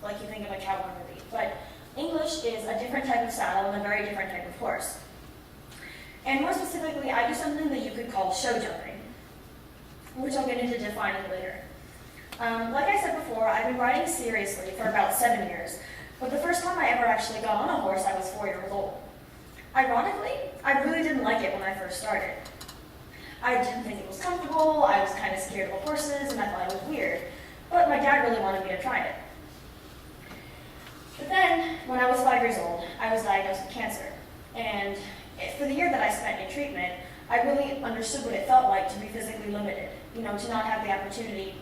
like you think of a cowboy movie. But English is a different type of saddle and a very different type of horse. And more specifically, I do something that you could call show jumping, which I'll get into defining later. Like I said before, I've been riding seriously for about 7 years, but the first time I ever actually got on a horse, I was 4 years old. Ironically, I really didn't like it when I first started. I didn't think it was comfortable, I was kind of scared of horses, and I thought it was weird, but my dad really wanted me to try it. But then, when I was 5 years old, I was diagnosed with cancer, and for the year that I spent in treatment, I really understood what it felt like to be physically limited, to not have the opportunity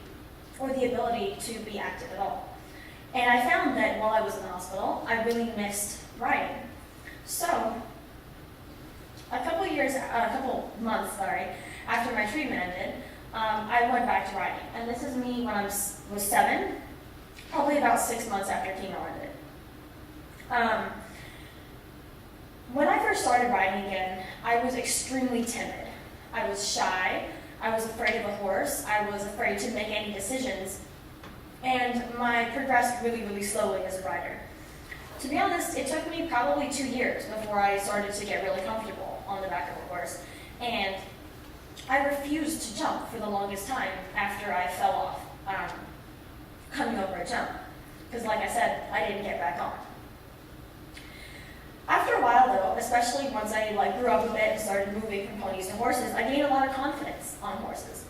or the ability to be active at all. And I found that while I was in the hospital, I really missed riding. So, a couple months after my treatment ended, I went back to riding. And this is me when I was 7, probably about 6 months after chemo ended. When I first started riding again, I was extremely timid. I was shy, I was afraid of a horse, I was afraid to make any decisions, and I progressed really, really slowly as a rider. To be honest, it took me probably 2 years before I started to get really comfortable on the back of a horse, and I refused to jump for the longest time after I fell off coming over a jump, because like I said, I didn't get back on. After a while though, especially once I grew up a bit and started moving from ponies to horses, I gained a lot of confidence on horses.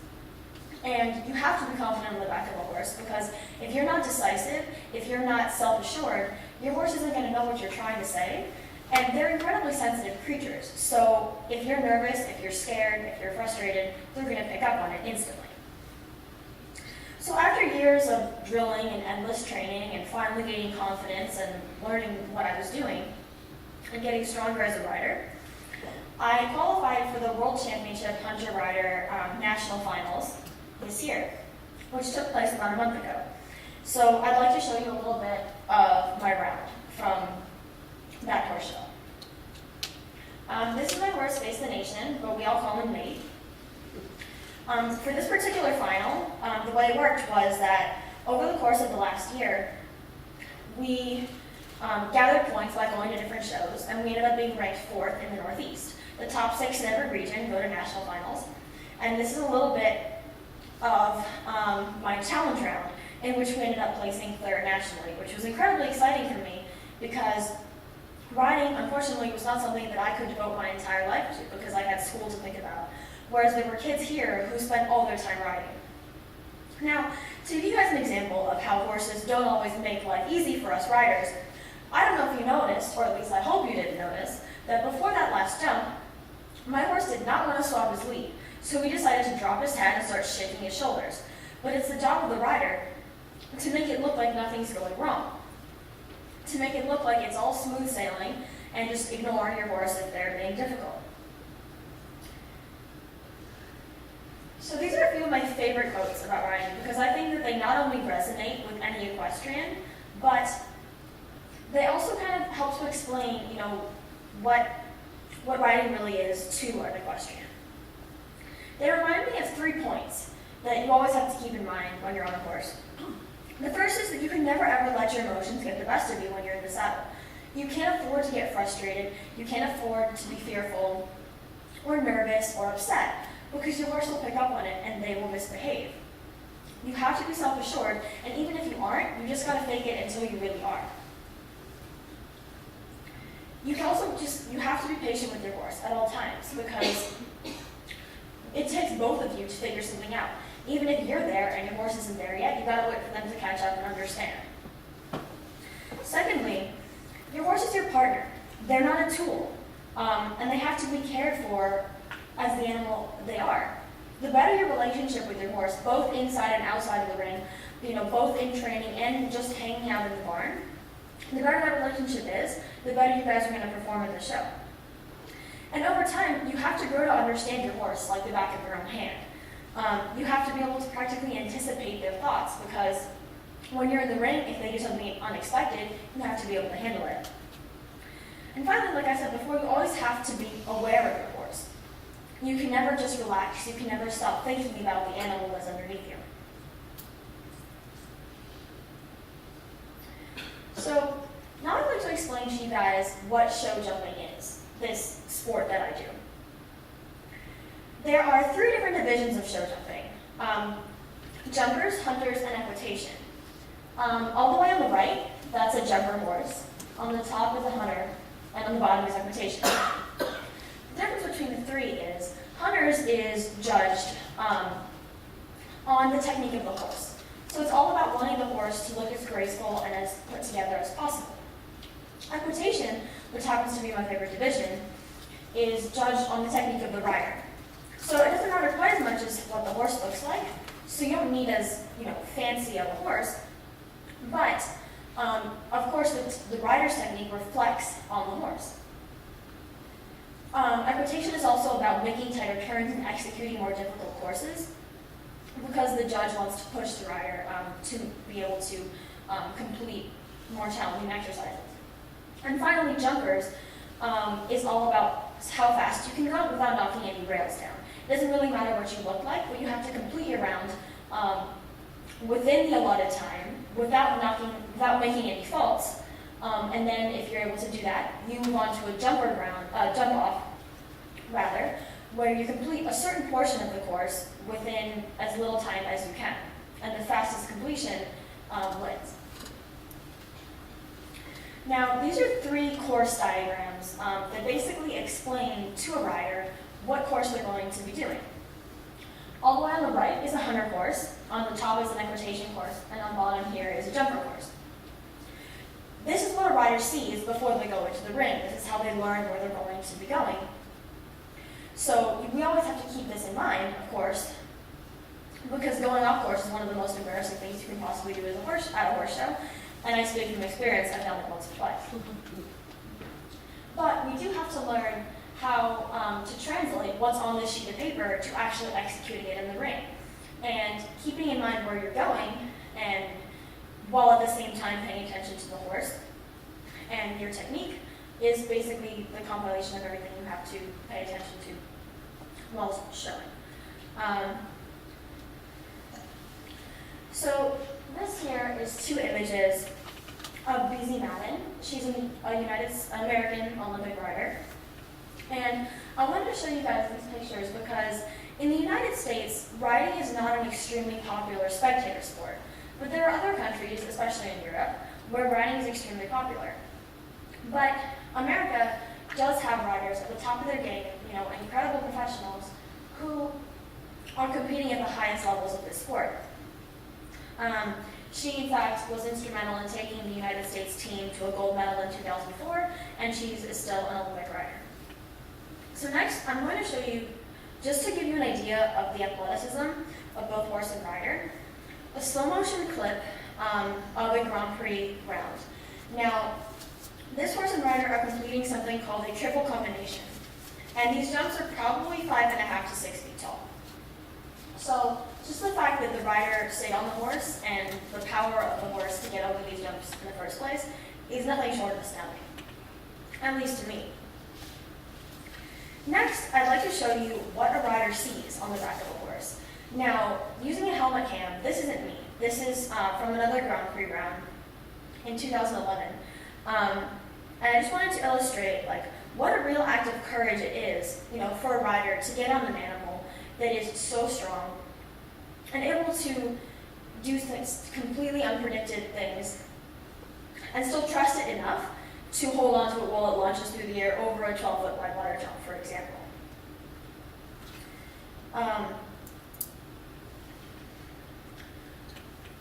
And you have to be confident on the back of a horse, because if you're not decisive, if you're not self-assured, your horse isn't going to know what you're trying to say. And they're incredibly sensitive creatures. So if you're nervous, if you're scared, if you're frustrated, they're going to pick up on it instantly. So after years of drilling and endless training and finally gaining confidence and learning what I was doing and getting stronger as a rider, I qualified for the World Championship Hunter Rider National Finals this year, which took place about a month ago. So I'd like to show you a little bit of my round from that horse show. This is my horse, Face the Nation, but we all call him Nate. For this particular final, the way it worked was that over the course of the last year, we gathered points by going to different shows, and we ended up being ranked 4th in the Northeast. The top 6 in every region go to national finals, and this is a little bit of my challenge round, in which we ended up placing 3rd nationally, which was incredibly exciting for me because riding, unfortunately, was not something that I could devote my entire life to because I had school to think about, whereas there were kids here who spent all their time riding. Now, to give you guys an example of how horses don't always make life easy for us riders, I don't know if you noticed, or at least I hope you didn't notice, that before that last jump, my horse did not want to swap his lead, so he decided to drop his head and start shaking his shoulders. But it's the job of the rider to make it look like nothing's going wrong, to make it look like it's all smooth sailing and just ignore your horse if they're being difficult. So these are a few of my favorite quotes about riding because I think that they not only resonate with any equestrian, but they also kind of help to explain, what riding really is to an equestrian. They remind me of 3 points that you always have to keep in mind when you're on a horse. The first is that you can never ever let your emotions get the best of you when you're in the saddle. You can't afford to get frustrated, you can't afford to be fearful, or nervous, or upset, because your horse will pick up on it and they will misbehave. You have to be self-assured, and even if you aren't, you just gotta fake it until you really are. You can also you have to be patient with your horse at all times, because it takes both of you to figure something out. Even if you're there and your horse isn't there yet, you gotta wait for them to catch up and understand. Secondly, your horse is your partner. They're not a tool, and they have to be cared for as the animal they are. The better your relationship with your horse, both inside and outside of the ring, both in training and just hanging out in the barn, the better that relationship is, the better you guys are going to perform in the show. And over time, you have to grow to understand your horse like the back of your own hand. You have to be able to practically anticipate their thoughts because when you're in the ring, if they do something unexpected, you have to be able to handle it. And finally, like I said before, you always have to be aware of your horse. You can never just relax. You can never stop thinking about the animal that's underneath you. So now I'd like to explain to you guys what show jumping is, this sport that I do. There are 3 different divisions of show jumping. Jumpers, hunters, and equitation. All the way on the right, that's a jumper horse. On the top is a hunter, and on the bottom is equitation. The difference between the 3 is, hunters is judged on the technique of the horse. So it's all about wanting the horse to look as graceful and as put together as possible. Equitation, which happens to be my favorite division, is judged on the technique of the rider. So it doesn't matter quite as much as what the horse looks like, so you don't need as fancy of a horse, but of course the rider's technique reflects on the horse. Equitation is also about making tighter turns and executing more difficult courses, because the judge wants to push the rider to be able to complete more challenging exercises. And finally, jumpers is all about how fast you can go without knocking any rails down. It doesn't really matter what you look like, but you have to complete your round within the allotted time without making any faults. And then if you're able to do that, you move on to a jump off, where you complete a certain portion of the course within as little time as you can. And the fastest completion wins. Now, these are 3 course diagrams that basically explain to a rider what course they're going to be doing. All the way on the right is a hunter course, on the top is an equitation course, and on the bottom here is a jumper course. This is what a rider sees before they go into the ring. This is how they learn where they're going to be going. So we always have to keep this in mind, of course, because going off course is one of the most embarrassing things you can possibly do at a horse show. And I speak from experience, I've done it once or twice. But we do have to learn how to translate what's on this sheet of paper to actually executing it in the ring. And keeping in mind where you're going, and while at the same time paying attention to the horse and your technique, is basically the compilation of everything you have to pay attention to while showing. So this here is 2 images of BZ Madden. She's an American Olympic rider. And I wanted to show you guys these pictures because in the United States, riding is not an extremely popular spectator sport. But there are other countries, especially in Europe, where riding is extremely popular. But America does have riders at the top of their game, incredible professionals who are competing at the highest levels of this sport. She, in fact, was instrumental in taking the United States team to a gold medal in 2004, and she's still an Olympic rider. So next, I'm going to show you, just to give you an idea of the athleticism of both horse and rider, a slow motion clip of a Grand Prix round. Now, this horse and rider are completing something called a triple combination. And these jumps are probably 5.5 to 6 feet tall. So just the fact that the rider stayed on the horse and the power of the horse to get over these jumps in the first place is nothing short of astounding, at least to me. Next, I'd like to show you what a rider sees on the back of a horse. Now, using a helmet cam, this isn't me. This is from another Grand Prix round in 2011. And I just wanted to illustrate what a real act of courage it is, for a rider to get on an animal that is so strong and able to do things, completely unpredicted things, and still trust it enough to hold on to it while it launches through the air over a 12-foot wide water jump, for example.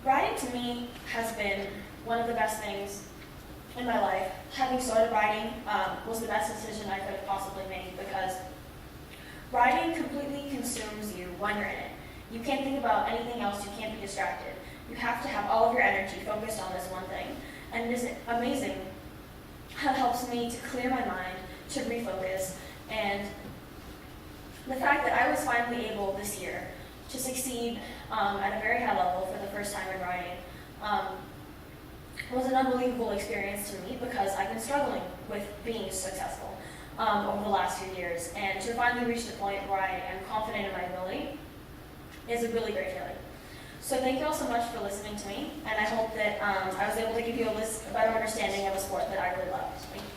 Riding to me has been one of the best things in my life. Having started riding was the best decision I could have possibly made because riding completely consumes you when you're in it. You can't think about anything else, you can't be distracted. You have to have all of your energy focused on this one thing. And it is amazing how it helps me to clear my mind, to refocus, and the fact that I was finally able this year to succeed at a very high level for the first time in riding was an unbelievable experience to me because I've been struggling with being successful over the last few years. And to finally reach the point where I am confident in my ability is a really great feeling. So thank you all so much for listening to me, and I hope that I was able to give you a better understanding of a sport that I really love. Thank you.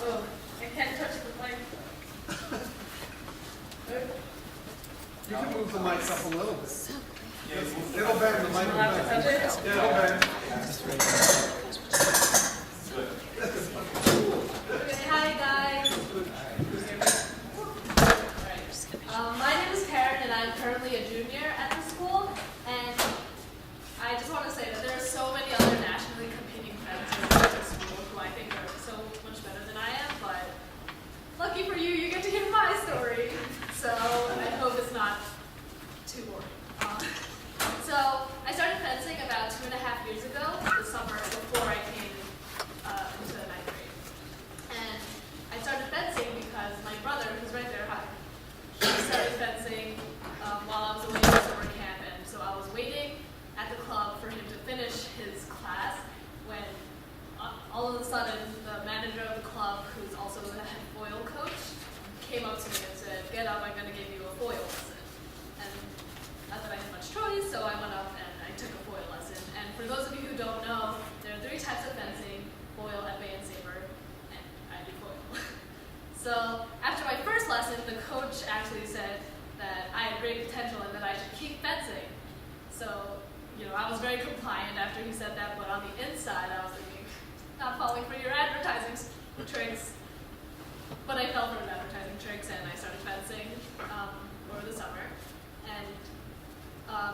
Oh, I can't touch the mic. You can move the mic up a little bit. It'll bend, the mic will I'll have to bend. touch it? Yeah, it'll bend. Okay, hi guys. My name is Karen and I'm currently a junior at the school, and I just want to say that there are so many other nationally competing fencers at the school who I think are so much better than I am, but lucky for you, you get to hear my story. So I hope it's not too boring. So I started fencing about 2.5 years ago, the summer before I came into the 9th grade. And I started fencing because my brother, who's right there, he started fencing while I was away at summer camp, and so I was waiting at the club for him to finish his class when all of a sudden the manager of the club, who's also the head foil coach, came up to me and said, "Get up, I'm going to give you a foil lesson." And not that I had much choice, so I went up and I took a foil lesson. And for those of you who don't know, there are 3 types of fencing: foil, epee, and saber, and I do foil. So after my first lesson, the coach actually said that I had great potential and that I should keep fencing. So, I was very compliant after he said that, but on the inside, I was thinking, not falling for your advertising tricks. But I fell for his advertising tricks and I started fencing over the summer. And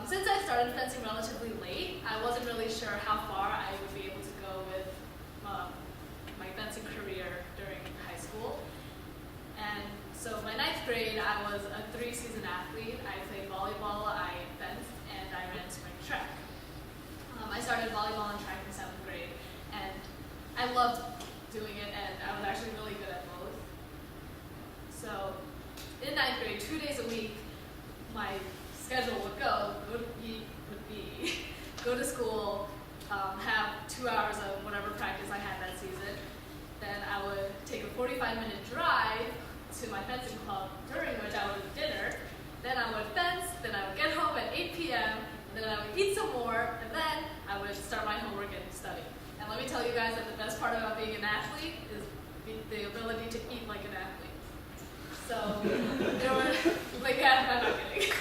since I started fencing relatively late, I wasn't really sure how far I would be able to go with my fencing career during high school. And so my 9th grade, I was a 3-season athlete. I played volleyball, I fenced, and I ran spring track. I started volleyball and track in 7th grade, and I loved doing it, and I was actually really good at both. So in 9th grade, 2 days a week, my schedule would be go to school, have 2 hours of whatever practice I had that season. Then I would take a 45-minute drive to my fencing club, during which I would have dinner. Then I would fence, then I would get home at 8 p.m., then I would eat some more, and then I would start my homework and study. And let me tell you guys that the best part about being an athlete is the ability to eat like an athlete. So, there were, I'm not kidding.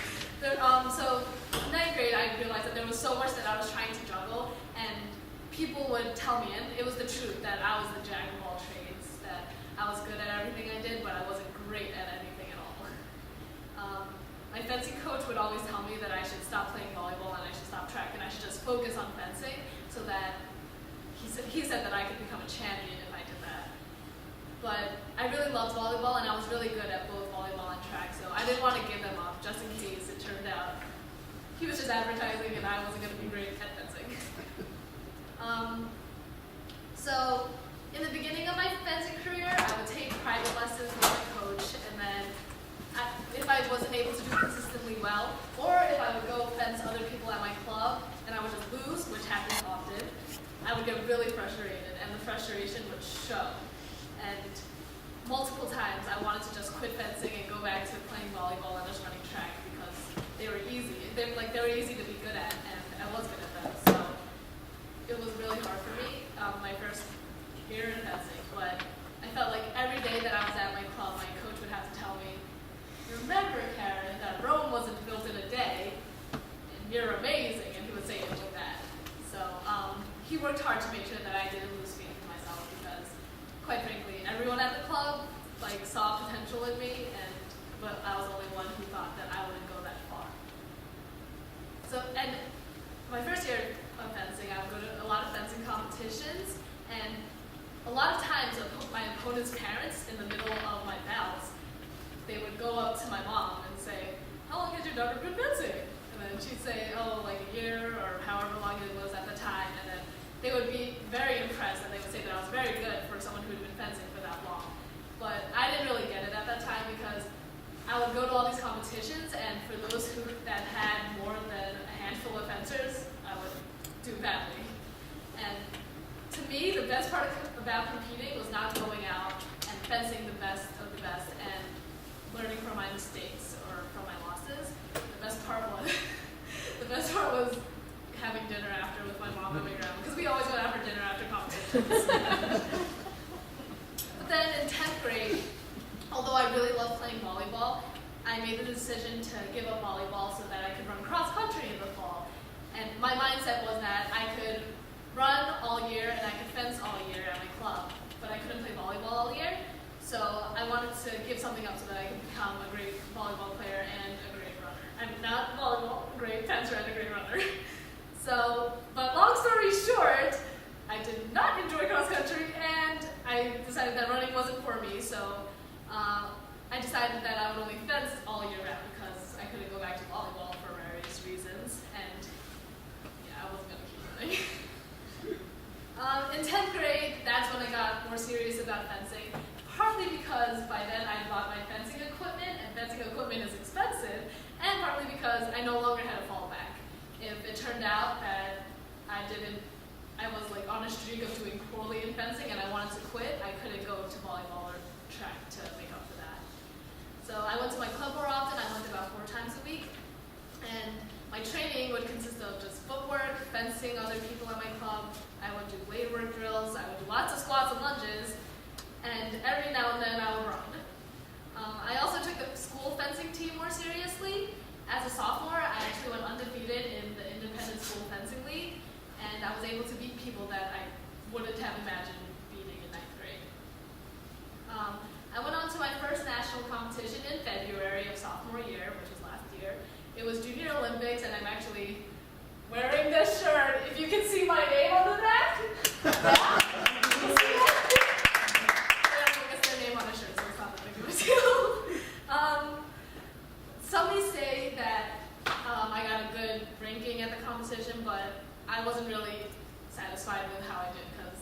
So, in 9th grade, I realized that there was so much that I was trying to juggle, and people would tell me, and it was the truth, that I was the jack of all trades, that I was good at everything I did, but I wasn't great at anything at all. My fencing coach would always tell me that I should stop playing volleyball and I should stop track and I should just focus on fencing, so that he said that I could become a champion if I did that. But I really loved volleyball and I was really good at both volleyball and track, so I didn't want to give them up just in case it turned out he was just advertising and I wasn't going to be great at fencing. So in the beginning of my fencing career, I would take private lessons with my coach, and then if I wasn't able to do consistently well, or if I would go fence other people at my club and I would just lose, which happens often, I would get really frustrated, and the frustration would show. And multiple times I wanted to just quit fencing and go back to playing volleyball and just running track because they were easy. They were easy to be good at, and I was good at them. So it was really hard for me my first year in fencing, but I felt like every day that I was at my club, my coach would have to tell me, "Remember, Karen, that Rome wasn't built in a day, and you're amazing," and he would say it like that. So he worked hard to make sure that I didn't lose faith in myself because, quite frankly, everyone at the club saw potential in me, but I was the only one who thought that I wouldn't go that far. So, and my first year of fencing, I would go to a lot of fencing competitions, and a lot of times my opponent's parents in the middle of my bouts they would go up to my mom and say, "How long has your daughter been fencing?" And then she'd say, "Oh, like a year," or however long it was at the time. And then they would be very impressed, and they would say that I was very good for someone who had been fencing for that long. But I didn't really get it at that time because I would go to all these competitions, and for those that had more than a handful of fencers, I would do badly. And to me, the best part about competing was not going out and fencing the best of the best and learning from my mistakes or from my losses. The best part was having dinner after with my mom and my grandma, because we always went out for dinner after competitions. But then in 10th grade, although I really loved playing volleyball, I made the decision to give up volleyball so that I could run cross country in the fall. And my mindset was that I could run all year and I could fence all year at my club, but I couldn't play volleyball all year. So I wanted to give something up so that I could become a great volleyball player and a great runner. I'm not volleyball, a great fencer and a great runner. So, but long story short, I did not enjoy cross country, and I decided that running wasn't for me. So I decided that I would only fence all year round because I couldn't go back to volleyball for various reasons, and yeah, I wasn't gonna keep running. In 10th grade, that's when I got more serious about fencing, partly because by then I bought my fencing equipment, and fencing equipment is expensive, and partly because I no longer had a fallback. If it turned out that I was like on a streak of doing poorly in fencing and I wanted to quit, I couldn't go to volleyball or track to make up for that. So I went to my club more often. I went about 4 times a week, and my training would consist of just footwork, fencing other people at my club. I would do weight work drills. I would do lots of squats and lunges, and every now and then I would run. I also took the school fencing team more seriously. As a sophomore, I actually went undefeated in the independent school fencing league, and I was able to beat people that I wouldn't have imagined beating in 9th grade. I went on to my first national competition in February of sophomore year, which was last year. It was Junior Olympics, and I'm actually wearing this shirt. If you can see my name on the back. Yeah? You see that? They don't focus their name on a shirt, so it's not that big of a deal. Some may say that I got a good ranking at the competition, but I wasn't really satisfied with how I did because,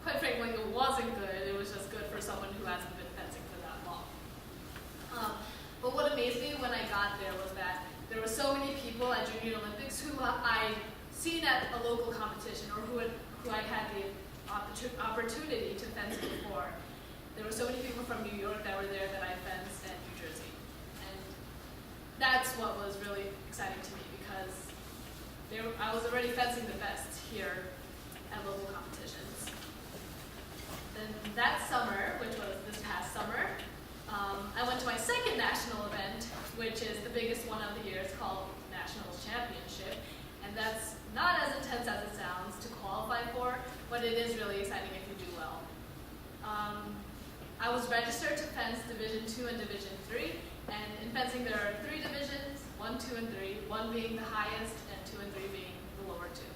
quite frankly, it wasn't good. It was just good for someone who hasn't been fencing for that long. But what amazed me when I got there was that there were so many people at Junior Olympics who I'd seen at a local competition or who I'd had the opportunity to fence before. There were so many people from New York that were there that I fenced, and New Jersey. That's what was really exciting to me because I was already fencing the best here at local competitions. Then that summer, which was this past summer, I went to my second national event, which is the biggest one of the year. It's called Nationals Championship, and that's not as intense as it sounds to qualify for, but it is really exciting if you do well. I was registered to fence Division II and Division III. And in fencing, there are 3 divisions, 1, 2, and 3, 1 being the highest and 2 and 3 being the lower 2.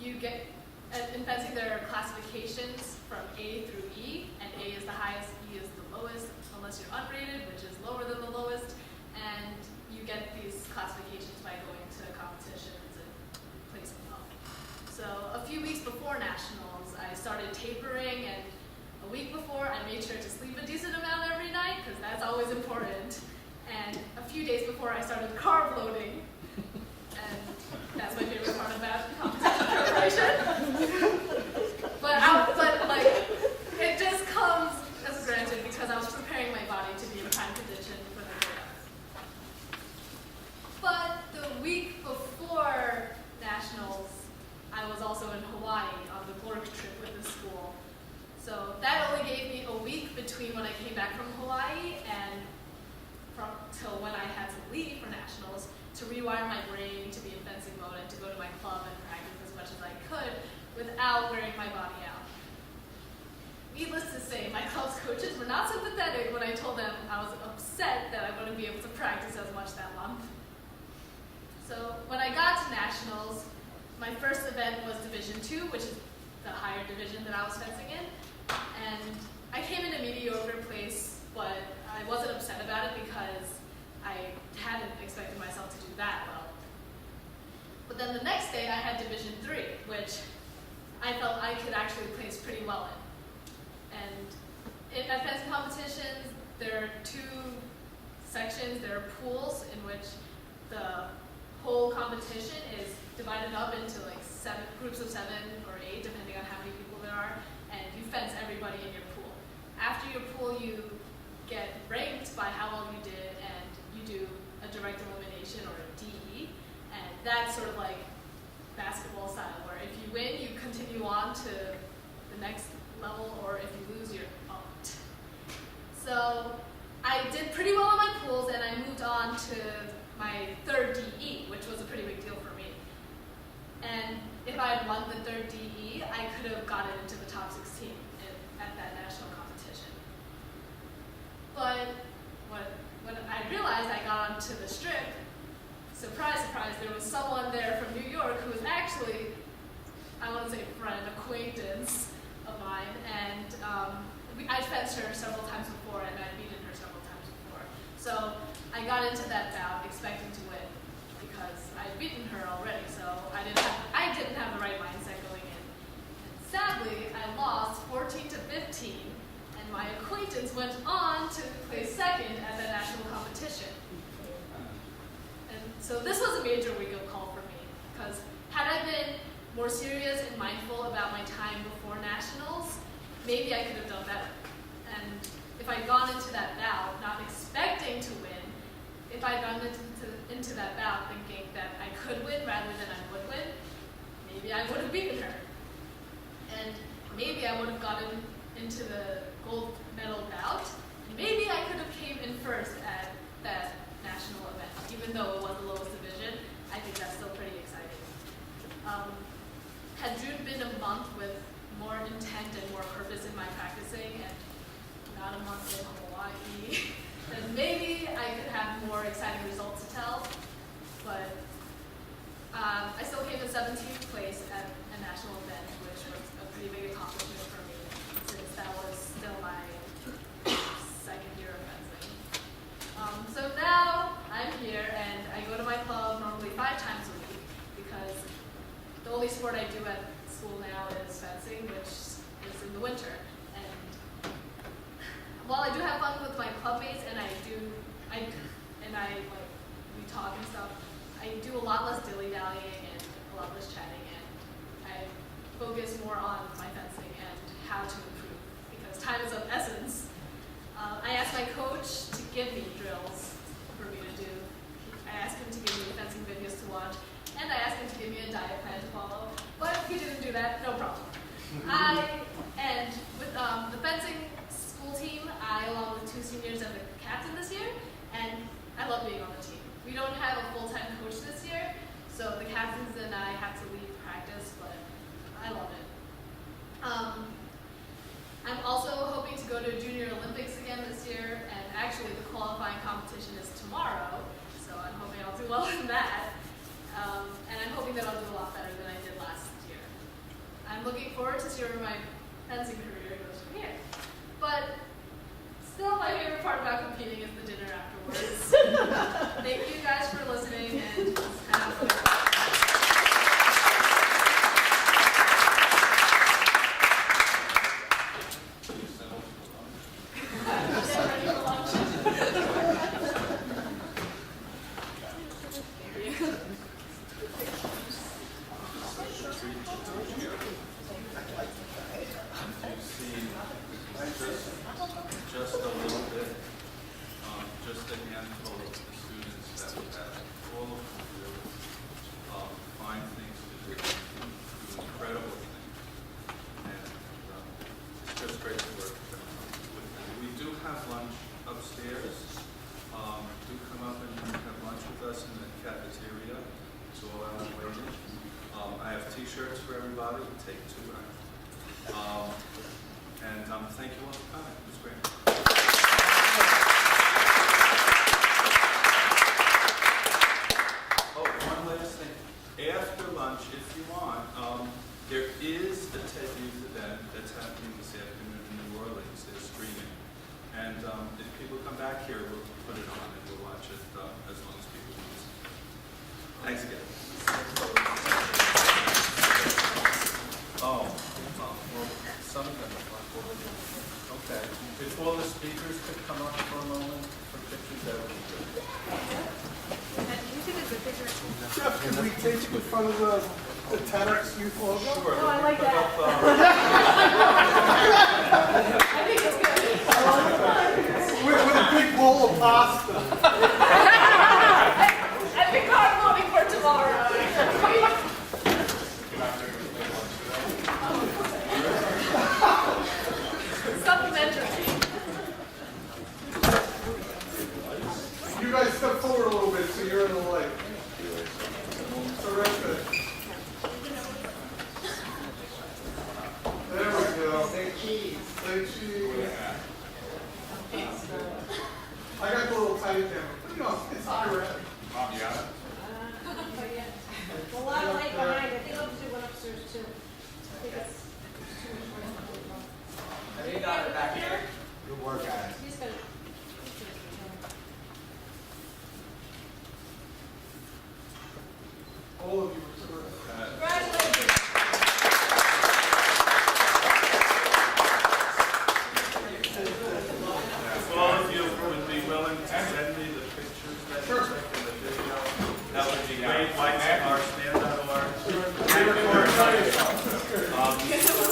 In fencing, there are classifications from A through E, and A is the highest, E is the lowest, unless you're unrated, which is lower than the lowest, and you get these classifications by going to competitions and placing well. So a few weeks before nationals, I started tapering, and a week before, I made sure to sleep a decent amount every night, because that's always important. And a few days before, I started carb loading. And that's my favorite part about competition preparation. But it just comes as granted because I was preparing my body to be in prime condition for the workout. But the week before nationals, I was also in Hawaii on the work trip with the school. So that only gave me a week between when I came back from Hawaii and till when I had to leave for nationals to rewire my brain to be in fencing mode and to go to my club and practice as much as I could without wearing my body out. Needless to say, my club's coaches were not sympathetic when I told them I was upset that I wouldn't be able to practice as much that month. So when I got to nationals, my first event was Division II, which is the higher division that I was fencing in. And I came in a mediocre place, but there are two sections. There are pools in which the whole competition is divided up into like groups of 7 or 8, depending on how many people there are, and you fence everybody in your pool. After your pool, you get ranked by how well you did, and you do a direct elimination or a DE, and that's sort of like basketball style, where if you win, you continue on to the next level, or if you lose, you're out. So I did pretty well on my pools, and I moved on to my third DE, which was a pretty big deal for me. And if I had won the third DE, I could have gotten into the top 16 at that national competition. But when I realized I got onto the strip, surprise, surprise, there was someone there from New York who was actually, I wouldn't say friend, acquaintance of mine, and I fenced her several times before, and I'd beaten her several times before. So I got into that bout expecting to win because I'd beaten her already, so I didn't have the right mindset going in. And sadly, I lost 14 to 15, and my acquaintance went on to place second at the national competition. And so this was a major wake-up call for me, because had I been more serious and mindful about my time before nationals, maybe I could have done better. And if I'd gone into that bout not expecting to win, if I'd gone into that bout thinking that I could win rather than I would win, maybe I would have beaten her. And maybe I would have gotten into the gold medal bout, and maybe I could have came in first at that national event. Even though it was the lowest division, I think that's still pretty exciting. Had June been a month with more intent and more purpose in my practicing, and not a month in Hawaii, then maybe I could have more exciting results to tell. But I still came in 17th place at a national event, which was a pretty big accomplishment for me, since that was still my second year of fencing. So now I'm here, and I go to my club normally 5 times a week, because the only sport I do at school now is fencing, which is in the winter. And while I do have fun with my clubmates, and we talk and stuff, I do a lot less dilly-dallying and a lot less chatting, and I focus more on my fencing and how to improve, because time is of essence. I asked my coach to give me drills for me to do. I asked him to give me fencing videos to watch, and I asked him to give me a diet plan to follow, but he didn't do that, no problem. And with the fencing school team, I, along with 2 seniors, am the captain this year, and I love being on the team. We don't have a full-time coach this year, so the captains and I have to leave practice, but I love it. I'm also hoping to go to Junior Olympics again this year, and actually the qualifying competition is tomorrow, so I'm hoping I'll do well in that. And I'm hoping that I'll do a lot better than I did last year. I'm looking forward to see where my fencing career goes from here. But still, my favorite part about competing is the dinner afterwards. Thank you guys for listening, and have a good one. Just a little bit, just a handful of the students that we have, all of them really find things to do incredible things. And it's just great to work with them. We do have lunch upstairs. Do come up and have lunch with us in the cafeteria. It's all out waiting. I have t-shirts for everybody, take 2. And thank you all for coming. It was great. Oh, one last thing. After lunch, if you want, there is a TEDx event that's happening this afternoon in New Orleans. They're streaming. And if people come back here, we'll put it on and we'll watch it as long as people want to. Thanks again. Oh, well, some of them are okay. If all the speakers could come up for a moment for pictures, that would be good. Jeff, can we take in front of the TEDx youth logo? Sure. Oh, I like that. I think it's good. With a big bowl of pasta. I've been card loading for tomorrow. Supplementary. You guys step forward a little bit so you're in the light. Terrific. There we go. Say cheese. Say cheese. I got the little tiny camera. But, you know, it's accurate. Mom, you got it? A lot of light behind. I think I'll just do one upstairs too. I think that's too much more. I think you got it back here. Good work, guys. He's gonna. All of you were terrific. Congratulations. If all of you would be willing to send me the pictures that you took in the video, that would be great. White's.stand.org.